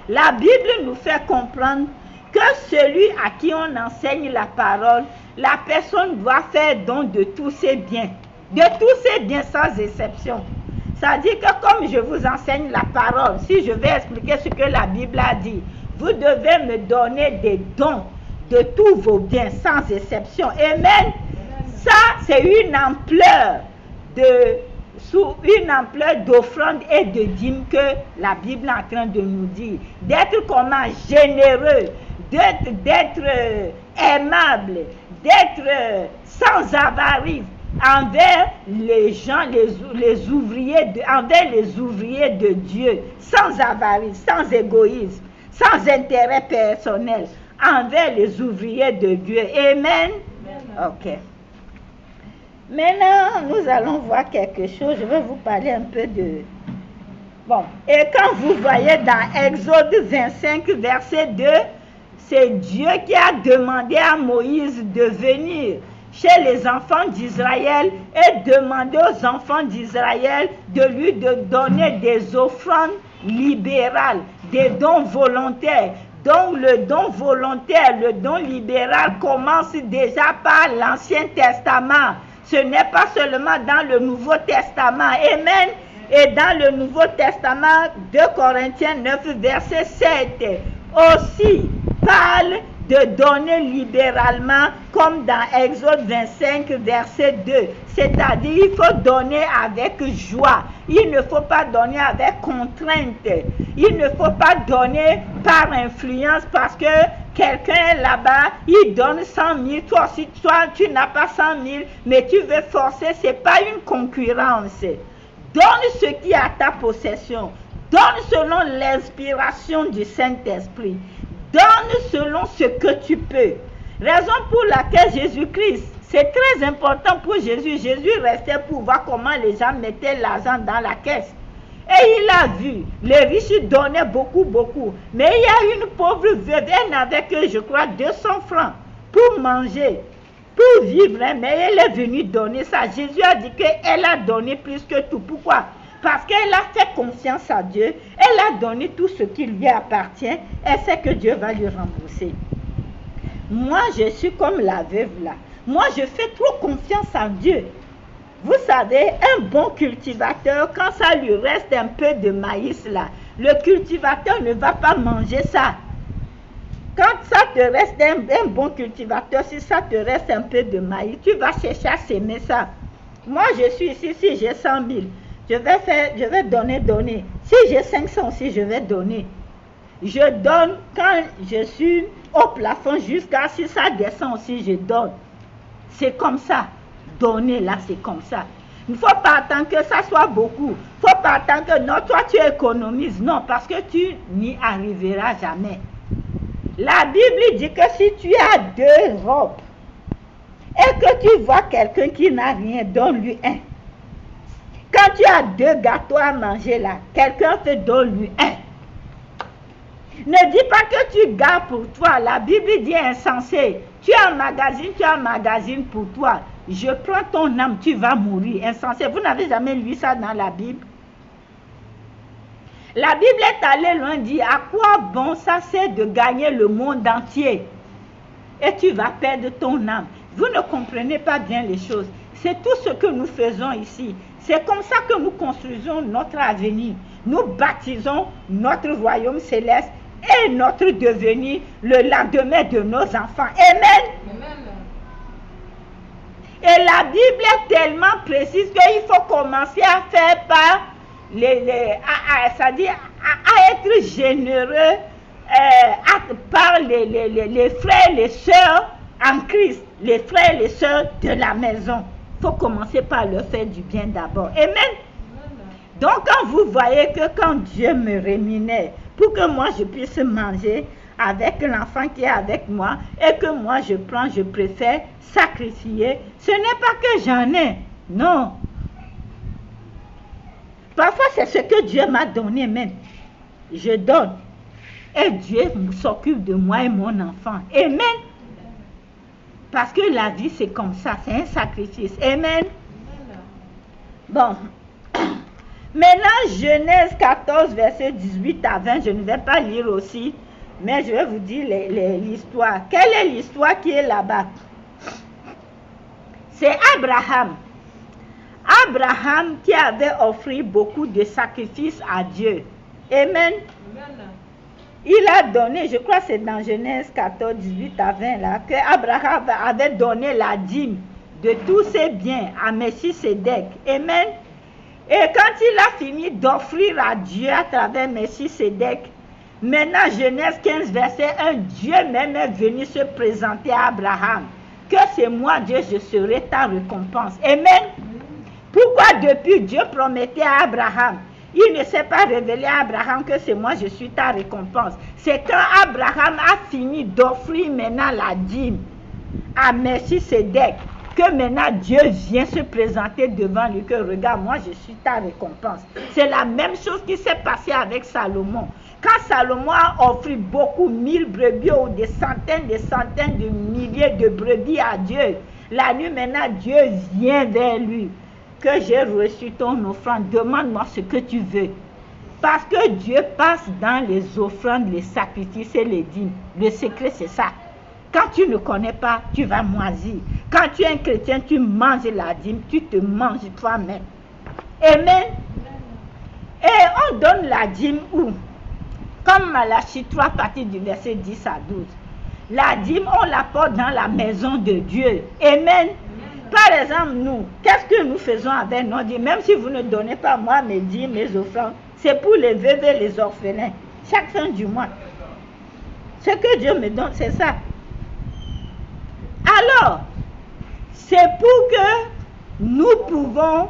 la Bible nous fait comprendre que celui à qui on enseigne la parole, la personne doit faire don de tous ses biens. De tous ses biens sans exception. Ça dit que comme je vous enseigne la parole, si je vais expliquer ce que la Bible a dit, vous devez me donner des dons de tous vos biens sans exception. Amen. Ça, c'est une ampleur d'offrande et de dîme que la Bible est en train de nous dire. D'être comment généreux, d'être aimable, d'être sans avarice envers les gens, les ouvriers, envers les ouvriers de Dieu, sans avarice, sans égoïsme, sans intérêt personnel, envers les ouvriers de Dieu. Amen. Ok. Maintenant, nous allons voir quelque chose. Je vais vous parler un peu de... Bon, et quand vous voyez dans Exode 25, verset 2, c'est Dieu qui a demandé à Moïse de venir chez les enfants d'Israël et demander aux enfants d'Israël de lui donner des offrandes libérales, des dons volontaires. Donc le don volontaire, le don libéral commence déjà par l'Ancien Testament. Ce n'est pas seulement dans le Nouveau Testament. Amen. Et dans le Nouveau Testament, 2 Corinthiens 9, verset 7, aussi parle de donner libéralement, comme dans Exode 25, verset 2. C'est-à-dire, il faut donner avec joie. Il ne faut pas donner avec contrainte. Il ne faut pas donner par influence parce que quelqu'un est là-bas, il donne 100 000. Toi aussi, tu n'as pas 100 000, mais tu veux forcer. Ce n'est pas une concurrence. Donne ce qui est à ta possession. Donne selon l'inspiration du Saint-Esprit. Donne selon ce que tu peux. Raison pour laquelle Jésus-Christ, c'est très important pour Jésus. Jésus restait pour voir comment les gens mettaient l'argent dans la caisse. Et il a vu, les riches donnaient beaucoup, beaucoup. Mais il y a une pauvre veuve, elle n'avait que, je crois, 200 francs pour manger, pour vivre. Hein, mais elle est venue donner ça. Jésus a dit qu'elle a donné plus que tout. Pourquoi? Parce qu'elle a fait confiance à Dieu. Elle a donné tout ce qui lui appartient. Elle sait que Dieu va lui rembourser. Moi, je suis comme la veuve là. Moi, je fais trop confiance en Dieu. Vous savez, un bon cultivateur, quand ça lui reste un peu de maïs là, le cultivateur ne va pas manger ça. Quand ça te reste un bon cultivateur, si ça te reste un peu de maïs, tu vas chercher à s'aimer ça. Moi, je suis ici, si j'ai 100 000, je vais donner. Si j'ai 500 aussi, je vais donner. Je donne quand je suis au plafond jusqu'à si ça descend aussi, je donne. C'est comme ça. Donner là, c'est comme ça. Il ne faut pas attendre que ça soit beaucoup. Il ne faut pas attendre que non, toi tu économises. Non, parce que tu n'y arriveras jamais. La Bible dit que si tu as 2 robes et que tu vois quelqu'un qui n'a rien, donne-lui un. Quand tu as 2 gâteaux à manger là, quelqu'un te donne-lui un. Ne dis pas que tu gardes pour toi. La Bible dit insensé. Tu emmagasines pour toi. Je prends ton âme, tu vas mourir. Insensé. Vous n'avez jamais lu ça dans la Bible? La Bible est allée loin, dit à quoi bon ça c'est de gagner le monde entier et tu vas perdre ton âme. Vous ne comprenez pas bien les choses. C'est tout ce que nous faisons ici. C'est comme ça que nous construisons notre avenir. Nous baptisons notre royaume céleste et notre devenir, le lendemain de nos enfants. Amen. Amen. Et la Bible est tellement précise qu'il faut commencer à faire par c'est-à-dire à être généreux par les frères et les sœurs en Christ, les frères et les sœurs de la maison. Il faut commencer par leur faire du bien d'abord. Amen. Donc quand vous voyez que quand Dieu me rémunère pour que moi je puisse manger avec l'enfant qui est avec moi et que moi je prends, je préfère sacrifier, ce n'est pas que j'en ai, non. Parfois c'est ce que Dieu m'a donné même. Je donne et Dieu s'occupe de moi et mon enfant. Amen. Parce que la vie c'est comme ça, c'est un sacrifice. Amen. Bon. Maintenant, Genèse 14, verset 18 à 20, je ne vais pas lire aussi, mais je vais vous dire l'histoire. Quelle est l'histoire qui est là-bas? C'est Abraham. Abraham qui avait offert beaucoup de sacrifices à Dieu. Amen. Il a donné, je crois que c'est dans Genèse 14, 18 à 20, là, que Abraham avait donné la dîme de tous ses biens à Melchisédek. Amen. Et quand il a fini d'offrir à Dieu à travers Melchisédek, maintenant Genèse 15, verset 1, Dieu même est venu se présenter à Abraham. Que c'est moi, Dieu, je serai ta récompense. Amen. Pourquoi depuis Dieu promettait à Abraham, il ne s'est pas révélé à Abraham que c'est moi, je suis ta récompense. C'est quand Abraham a fini d'offrir maintenant la dîme à Melchisédek que maintenant Dieu vient se présenter devant lui, que regarde, moi je suis ta récompense. C'est la même chose qui s'est passée avec Salomon. Quand Salomon a offert beaucoup, 1000 brebis ou des centaines de milliers de brebis à Dieu, la nuit maintenant Dieu vient vers lui, que j'ai reçu ton offrande, demande-moi ce que tu veux. Parce que Dieu passe dans les offrandes, les sacrifices et les dîmes. Le secret c'est ça. Quand tu ne connais pas, tu vas moisir. Quand tu es un chrétien, tu manges la dîme, tu te manges toi-même. Amen. Et on donne la dîme où? Comme Malachie 3, à partir du verset 10 à 12. La dîme, on la porte dans la maison de Dieu. Amen. Par exemple, nous, qu'est-ce que nous faisons avec nos dîmes? Même si vous ne donnez pas moi mes dîmes, mes offrandes, c'est pour les veuves et les orphelins. Chaque fin du mois. Ce que Dieu me donne, c'est ça. Alors, c'est pour que nous pouvons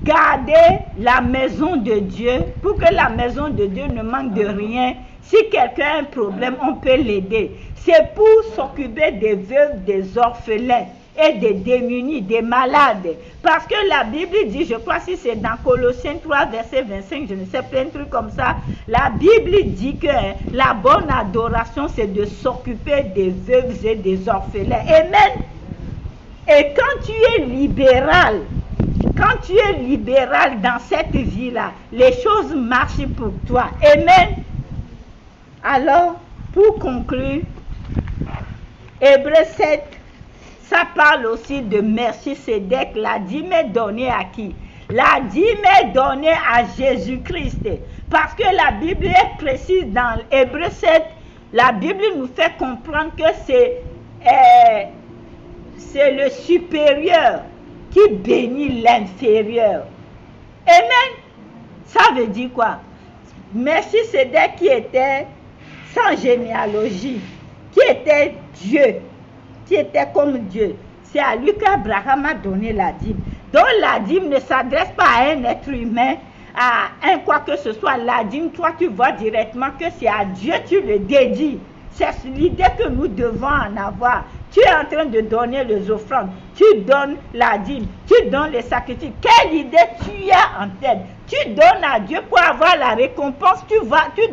garder la maison de Dieu, pour que la maison de Dieu ne manque de rien. Si quelqu'un a un problème, on peut l'aider. C'est pour s'occuper des veuves, des orphelins. et des démunis, des malades. Parce que la Bible dit, je crois si c'est dans Colossiens 3, verset 25, je ne sais pas, un truc comme ça, la Bible dit que la bonne adoration, c'est de s'occuper des veuves et des orphelins. Amen. Et quand tu es libéral dans cette vie-là, les choses marchent pour toi. Amen. Alors, pour conclure, Hébreux 7, ça parle aussi de Melchisédek. La dîme est donnée à qui? La dîme est donnée à Jésus-Christ. Parce que la Bible est précise dans Hébreux 7, la Bible nous fait comprendre que c'est le supérieur qui bénit l'inférieur. Amen. Ça veut dire quoi? Melchisédek qui était sans généalogie, qui était Dieu, qui était comme Dieu. C'est à lui qu'Abraham a donné la dîme. Donc la dîme ne s'adresse pas à un être humain, à un quoi que ce soit. La dîme, toi tu vois directement que c'est à Dieu tu le dédies. C'est l'idée que nous devons en avoir. Tu es en train de donner les offrandes, tu donnes la dîme, tu donnes les sacrifices. Quelle idée tu as en tête? Tu donnes à Dieu pour avoir la récompense. Tu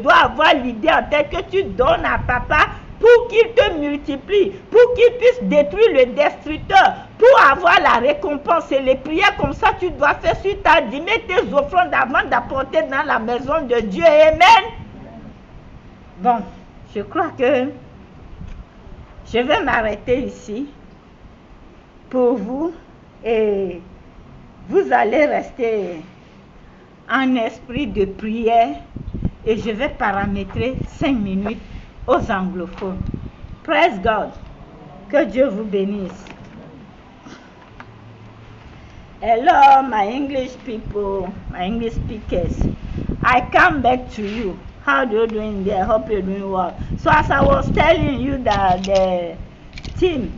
dois avoir l'idée en tête que tu donnes à papa pour qu'il te multiplie, pour qu'il puisse détruire le destructeur, pour avoir la récompense. Et les prières comme ça, tu dois faire sur ta dîme et tes offrandes avant d'apporter dans la maison de Dieu. Amen. Bon, je crois que je vais m'arrêter ici pour vous et vous allez rester en esprit de prière et je vais paramétrer 5 minutes aux anglophones. Praise God. Que Dieu vous bénisse. Hello, my English people, my English speakers. I come back to you. How do you doing there? Hope you're doing well. So as I was telling you that the theme,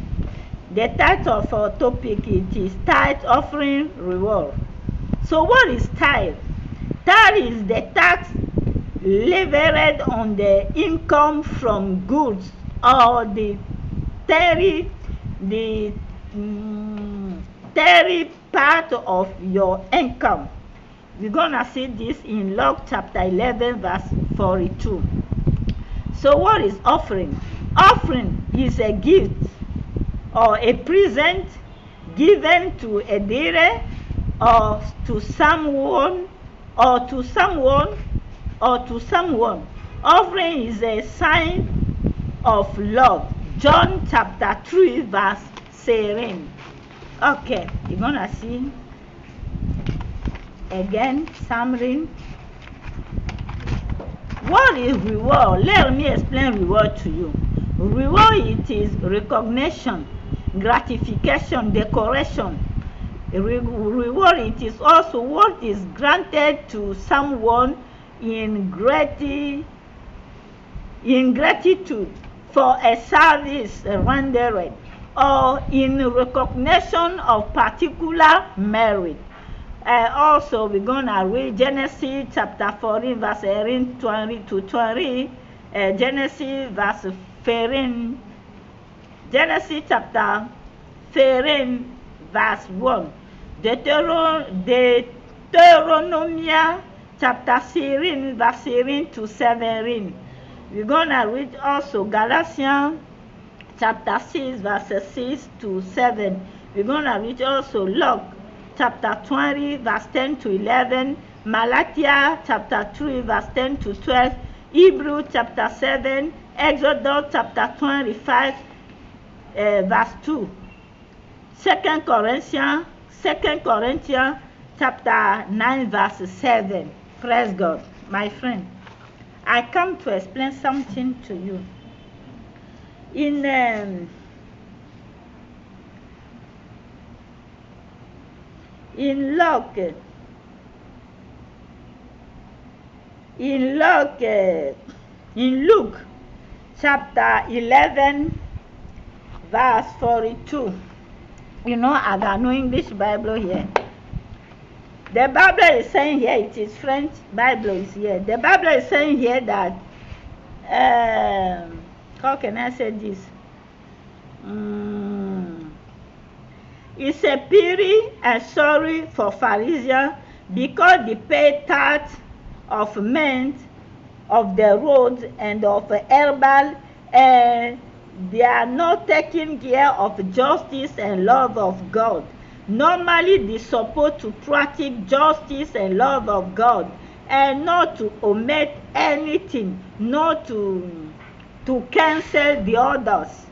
the title of our topic, it is tithe, offering, reward. So what is tithe? Tithe is the tax levied on the income from goods or the 30 part of your income. We're gonna see this in Luke chapter 11 verse 42. So what is offering? Offering is a gift or a present given to a deity or to someone. Offering is a sign of love. John chapter 3 verse 7. Okay, you're gonna see again summary. What is reward? Let me explain reward to you. Reward, it is recognition, gratification, decoration. Reward, it is also what is granted to someone in gratitude for a service rendered or in recognition of particular merit. Also, we're going to read Genesis chapter 14 verse 20 to 20. Genesis chapter 14 verse 1. Deuteronomy chapter 13 verse 13 to 17. We're going to read also Galatians chapter 6 verses 6 to 7. We're going to read also Luke chapter 20 verse 10 to 11. Malachi chapter 3 verse 10 to 12. Hebrew chapter 7. Exodus chapter 25 verse 2. 2 Corinthians chapter 9 verse 7. Praise God. My friend, I come to explain something to you. In Luke chapter 11 verse 42. You know, I got no English Bible here. The Bible is saying here, it is French Bible is here. The Bible is saying here that, how can I say this? It's a pity and sorry for Pharisees because they pay tithe of mint, of the roads, and of herbal, and they are not taking care of justice and love of God. Normally, they're supposed to practice justice and love of God and not to omit anything, not to cancel the others.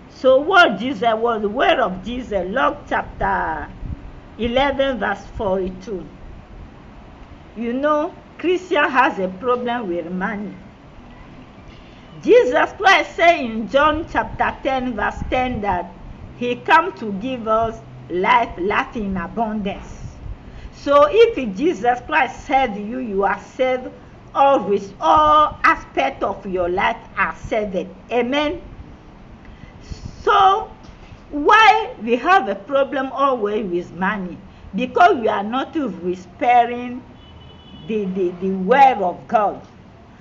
So what Jesus was, the word of Jesus, Luke chapter 11 verse 42. You know, Christian has a problem with money. Jesus Christ said in John chapter 10 verse 10 that he come to give us life in abundance. So if Jesus Christ saved you, you are saved always. All aspects of your life are saved. Amen. So why we have a problem always with money? Because we are not respecting the word of God.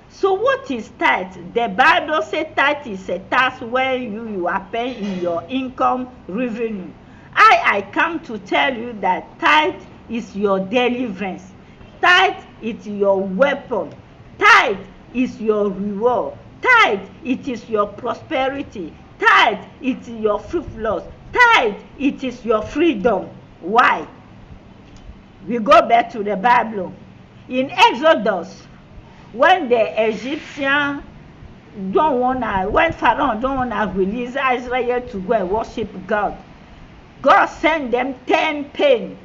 So what is tithe? The Bible says tithe is a tax where you are paying in your income revenue. I come to tell you that tithe is your deliverance. Tithe is your weapon. Tithe is your reward. Tithe, it is your prosperity. Tithe, it is your fruitfulness. Tithe, it is your freedom. Why? We go back to the Bible. In Exodus, when the Egyptians when Pharaoh don't wanna release Israel to go and worship God, God sent them 10 pain.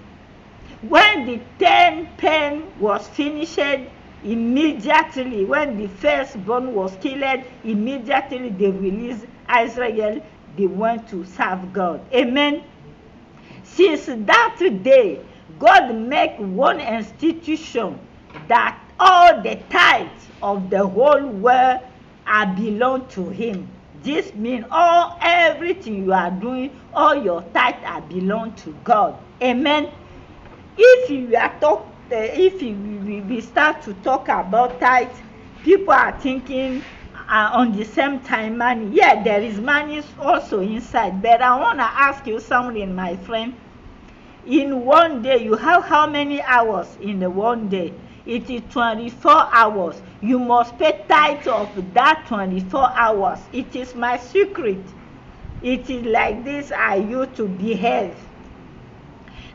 When the 10 pain was finished, immediately, when the firstborn was killed, immediately they released Israel. They went to serve God. Amen. Since that day, God make one institution that all the tithes of the whole world are belong to him. This means everything you are doing, all your tithes are belong to God. Amen. If we start to talk about tithes, people are thinking on the same time money. Yeah, there is money also inside, but I want to ask you something, my friend. In one day, you have how many hours in the one day? It is 24 hours. You must pay tithe of that 24 hours. It is my secret. It is like this I used to behave.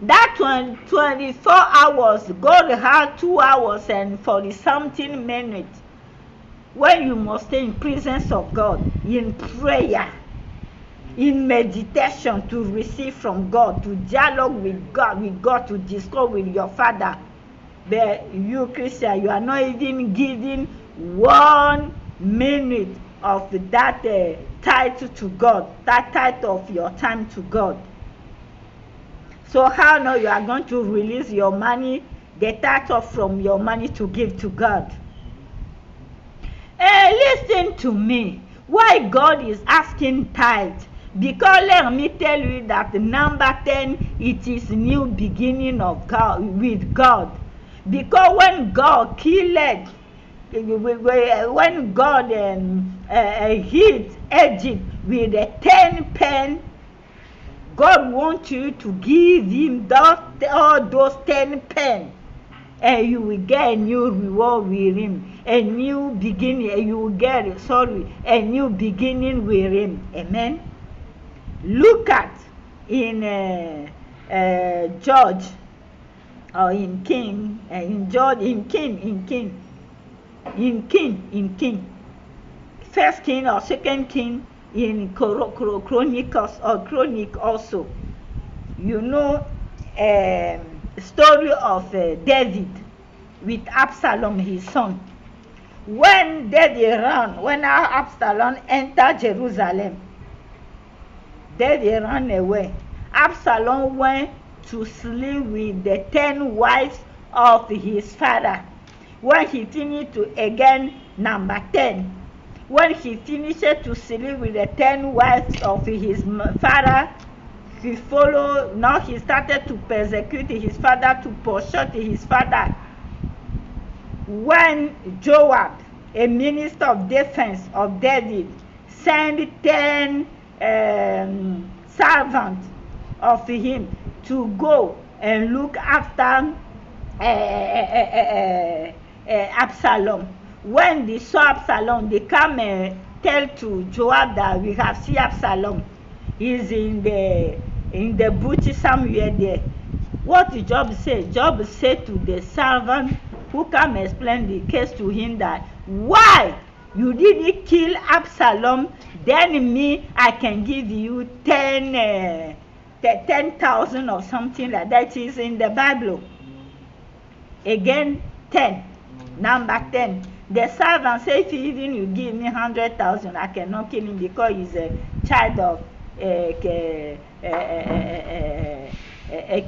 That 24 hours, God had 2 hours and 40 something minutes when you must stay in presence of God, in prayer, in meditation, to receive from God, to dialogue with God, to discuss with your Father. But you Christian, you are not even giving 1 minute of that tithe to God, that tithe of your time to God. So how now you are going to release your money, the tithe from your money to give to God? Listen to me. Why God is asking tithe? Because let me tell you that number 10, it is new beginning of God with God. Because when God killed, when God hit Egypt with a 10 pen, God wants you to give him all those 10 pen, and you will get a new reward with him, a new beginning, and you will get a new beginning with him. Amen. Look at in Judge, or in King, in Judge, in King, First King or Second King, in Chronicles or Chronic also. You know, story of David with Absalom, his son. When David ran, when Absalom entered Jerusalem, David ran away. Absalom went to sleep with the 10 wives of his father. When he finished again, number 10. When he finished to sleep with the 10 wives of his father, he followed. Now he started to persecute his father, to pursue his father. When Joab, a minister of defense of David, sent 10 servants of him to go and look after Absalom. When they saw Absalom, they come and tell to Joab that we have seen Absalom. He's in the bush somewhere there. What did Job say? Job said to the servant who come explain the case to him that why you didn't kill Absalom, then me I can give you 10,000 or something like that. Is in the Bible. Again 10. Number 10. The servant said, if even you give me 100,000, I cannot kill him because he's a child of a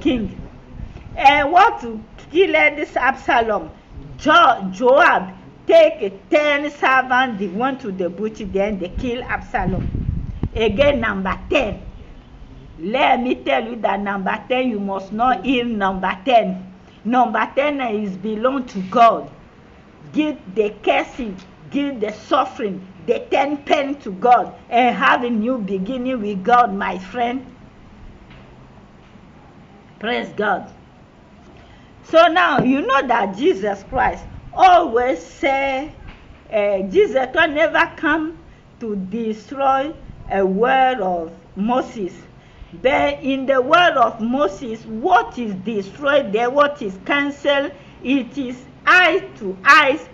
king. And what to kill this Absalom? Joab take 10 servants, they went to the bush, then they kill Absalom. Again, number 10. Let me tell you that number 10, you must not eat number 10. Number 10 is belong to God. Give the cursing, give the suffering, the 10 pen to God, and have a new beginning with God, my friend. Praise God. So now you know that Jesus Christ always say, Jesus Christ never come to destroy a word of Moses. But in the word of Moses, what is destroyed there, what is cancelled, it is eye to eyes,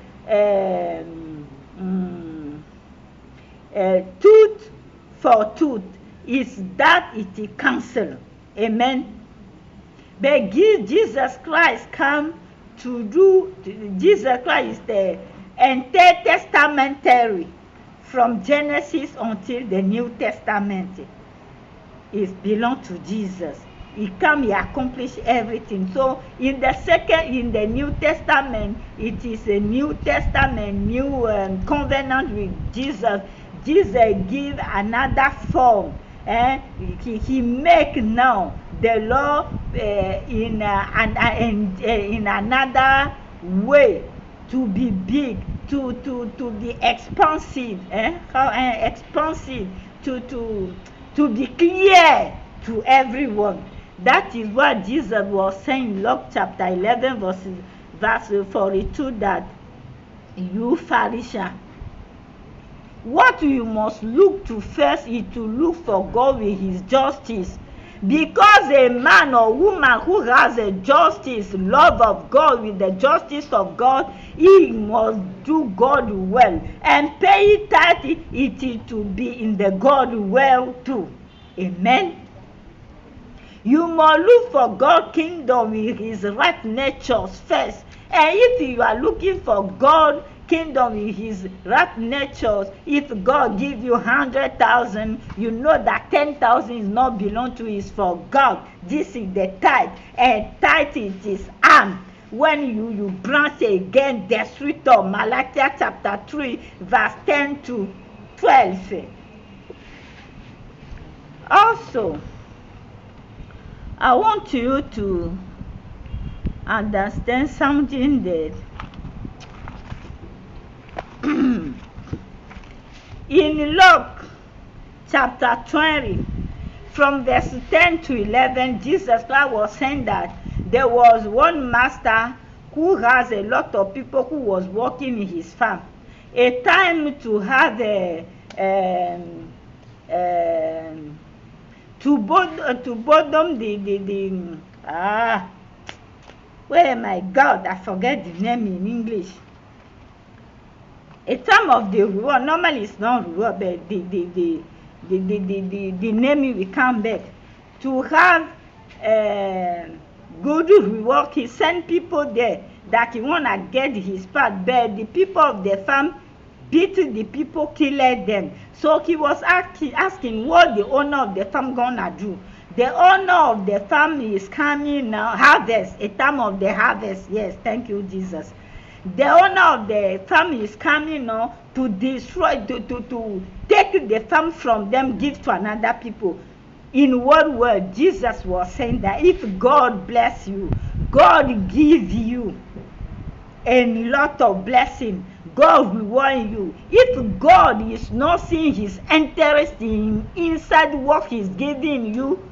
tooth for tooth, is that it is cancelled. Amen. But Jesus Christ come to do, Jesus Christ is the intertestamentary from Genesis until the New Testament. It belongs to Jesus. He come, he accomplish everything. So in the New Testament, it is a New Testament, new covenant with Jesus. Jesus give another form. He make now the law in another way, to be big, to be expansive, expansive, to be clear to everyone. That is what Jesus was saying in Luke chapter 11 verse 42, that you Pharisees, what you must look to first is to look for God with his justice. Because a man or woman who has a justice, love of God with the justice of God, he must do God well. And pay tithe, it is to be in the God well too. Amen. You must look for God's kingdom with his right natures first. And if you are looking for God's kingdom with his right natures, if God give you 100,000, you know that 10,000 is not belong to, is for God. This is the tithe. And tithe it is arm. When you branch again the street of Malachi chapter 3 verse 10 to 12. Also, I want you to understand something that in Luke chapter 20 from verse 10 to 11, Jesus Christ was saying that there was one master who has a lot of people who was working in his farm. A time to have to bottom where my God, I forget the name in English. A time of the reward, normally it's not reward, but the name will come back. To have good reward, he sent people there that he want to get his part, but the people of the farm beat the people, killed them. So he was asking what the owner of the farm gonna do. The owner of the farm is coming now, harvest, a time of the harvest. Yes, thank you, Jesus. The owner of the farm is coming now to destroy, to take the farm from them, give to another people. In one word, Jesus was saying that if God bless you, God give you a lot of blessing, God will warn you. If God is not seeing his interest in inside what he's giving you,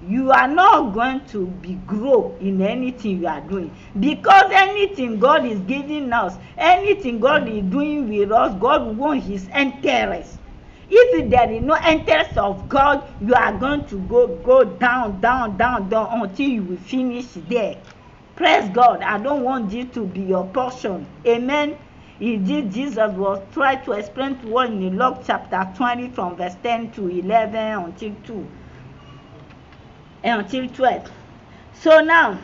you are not going to be grow in anything you are doing, because anything God is giving us, anything God is doing with us, God wants his interest. If there is no interest of God, you are going to go down until you will finish there. Praise God. I don't want this to be your portion. Amen. Indeed, Jesus was trying to explain to us in Luke chapter 20 from verse 10 to 11 until 2 and until 12. So now,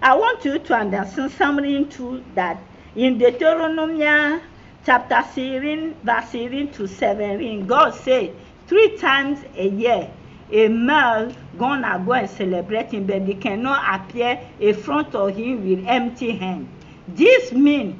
I want you to understand something too, that in Deuteronomy chapter 13, verse 13 to 17, God said 3 times a year, a male gonna go and celebrate him, but they cannot appear in front of him with empty hand. This means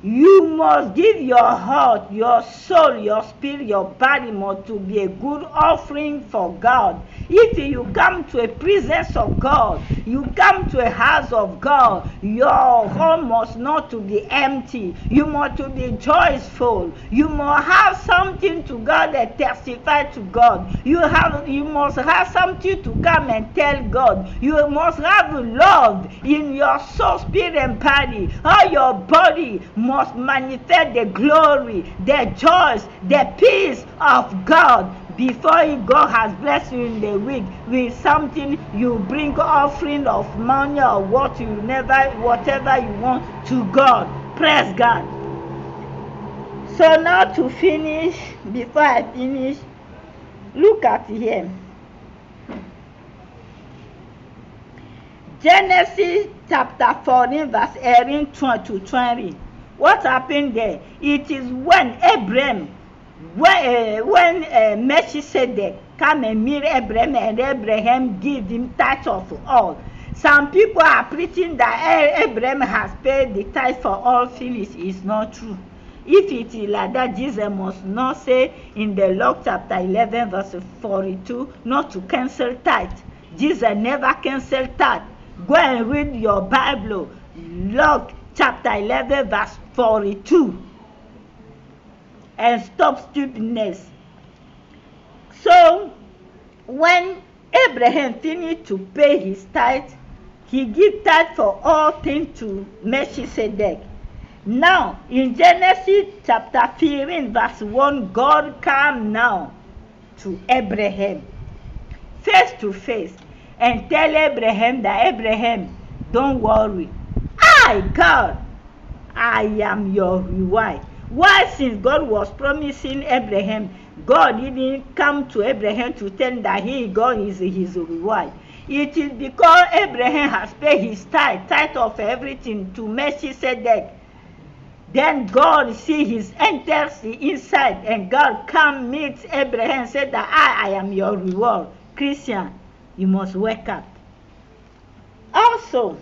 you must give your heart, your soul, your spirit, your body must to be a good offering for God. If you come to a presence of God, you come to a house of God, your home must not to be empty. You must to be joyful. You must have something to God that testify to God. You must have something to come and tell God. You must have love in your soul, spirit, and body. All your body must manifest the glory, the joy, the peace of God. Before God has blessed you in the week with something, you bring offering of money or whatever you want to God. Praise God. So now to finish, before I finish, look at here. Genesis chapter 14 verse 18 to 20. What happened there? It is when Melchizedek come and meet Abraham, and Abraham give him tithe of all. Some people are preaching that Abraham has paid the tithe for all things. It's not true. If it is like that, Jesus must not say in the Luke chapter 11 verse 42 not to cancel tithe. Jesus never canceled tithe. Go and read your Bible. Luke chapter 11 verse 42. And stop stupidness. So, when Abraham finished to pay his tithe, he gave tithe for all things to Melchizedek. Now, in Genesis chapter 15 verse 1, God came now to Abraham, face to face, and tell Abraham that, Abraham, don't worry. God, I am your reward. Why, since God was promising Abraham, God didn't come to Abraham to tell him that God is his reward. It is because Abraham has paid his tithe of everything to Melchizedek. Then God see his interest inside, and God come meet Abraham and said that I am your reward. Christian, you must wake up. Also,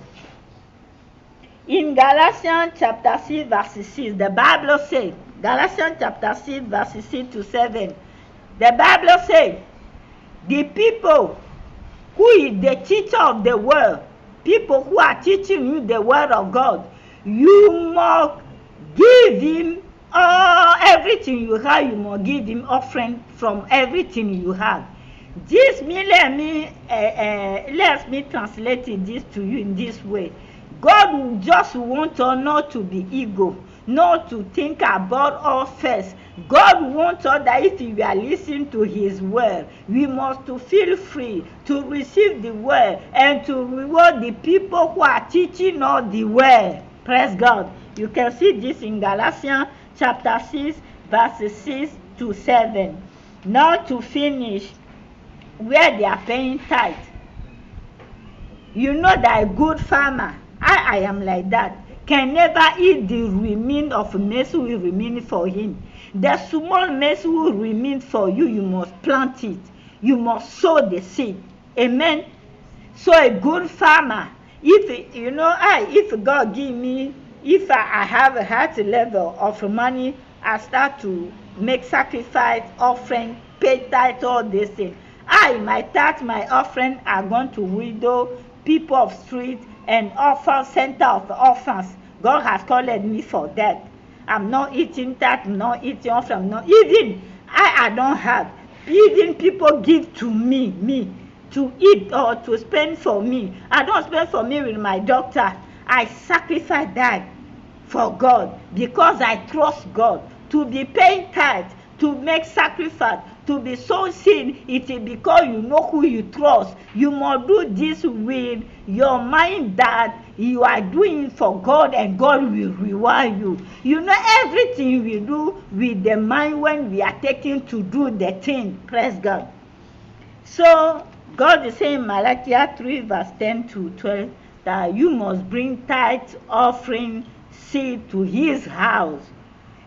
in Galatians chapter 6 verse 6, the Bible says, Galatians chapter 6 verse 6 to 7, the Bible says, the people who is the teacher of the world, people who are teaching you the word of God, you must give him everything you have. You must give him offering from everything you have. This let me translate this to you in this way. God just wants us not to be ego, not to think about us first. God wants us that if we are listening to his word, we must to feel free to receive the word and to reward the people who are teaching us the word. Praise God. You can see this in Galatians chapter 6 verses 6 to 7. Now to finish, where they are paying tithe. You know that a good farmer, I am like that, can never eat the remain of maize will remain for him. The small maize will remain for you. You must plant it. You must sow the seed. Amen. So a good farmer, if God give me, if I have a high level of money, I start to make sacrifice, offering, pay tithe, all these things. My tithe, my offering are going to widow, people of street, and orphan center of orphans. God has called me for that. I'm not eating that, I'm not eating offering, I'm not even. I don't have. Even people give to me to eat or to spend for me. I don't spend for me with my doctor. I sacrifice that for God because I trust God. To be paying tithe, to make sacrifice, to be so sin, it is because you know who you trust. You must do this with your mind that you are doing it for God and God will reward you. You know everything we do with the mind when we are taking to do the thing. Praise God. So God is saying in Malachi 3 verse 10 to 12 that you must bring tithe offering seed to his house.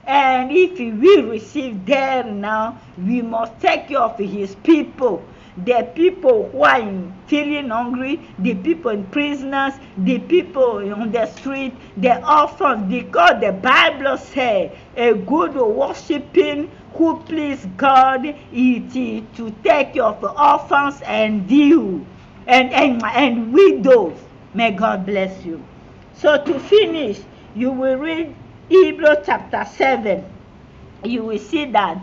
And if we will receive there now, we must take care of his people. The people who are feeling hungry, the people in prisoners, the people on the street, the orphans, because the Bible says a good worshiping who please God it is to take care of orphans and you and widows. May God bless you. So to finish, you will read Hebrews chapter 7. You will see that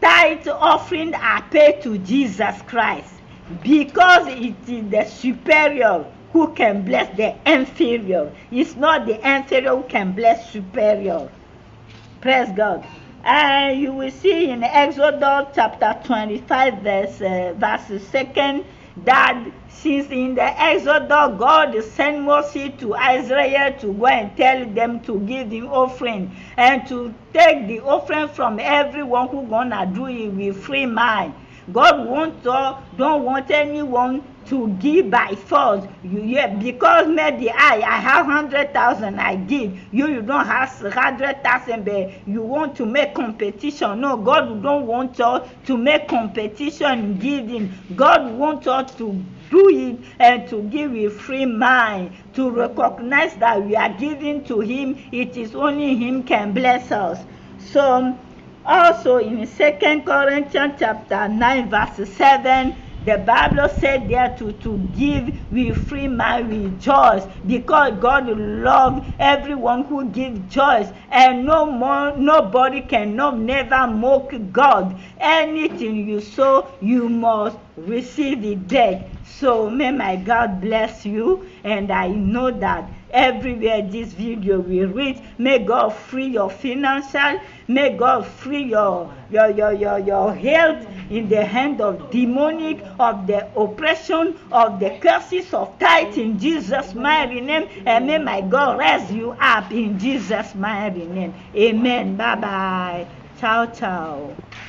tithe offering are paid to Jesus Christ because it is the superior who can bless the inferior. It's not the inferior who can bless superior. Praise God. And you will see in Exodus chapter 25 verse 2 that since in the Exodus God sent Moses to Israel to go and tell them to give him offering and to take the offering from everyone who gonna do it with free mind. God don't want anyone to give by force. Because maybe I have 100,000 I give. You don't have 100,000 but you want to make competition. No, God don't want us to make competition in giving. God wants us to do it and to give with free mind, to recognize that we are giving to him. It is only him can bless us. So also in 2 Corinthians chapter 9 verse 7, the Bible said there to give with free mind with joy, because God loves everyone who gives joy, and nobody can never mock God. Anything you sow, you must receive it back. So may my God bless you, and I know that everywhere this video will reach, may God free your financial, may God free your health in the hand of demonic, of the oppression, of the curses of tithe in Jesus' mighty name, and may my God raise you up in Jesus' mighty name. Amen. Bye bye. Ciao, ciao.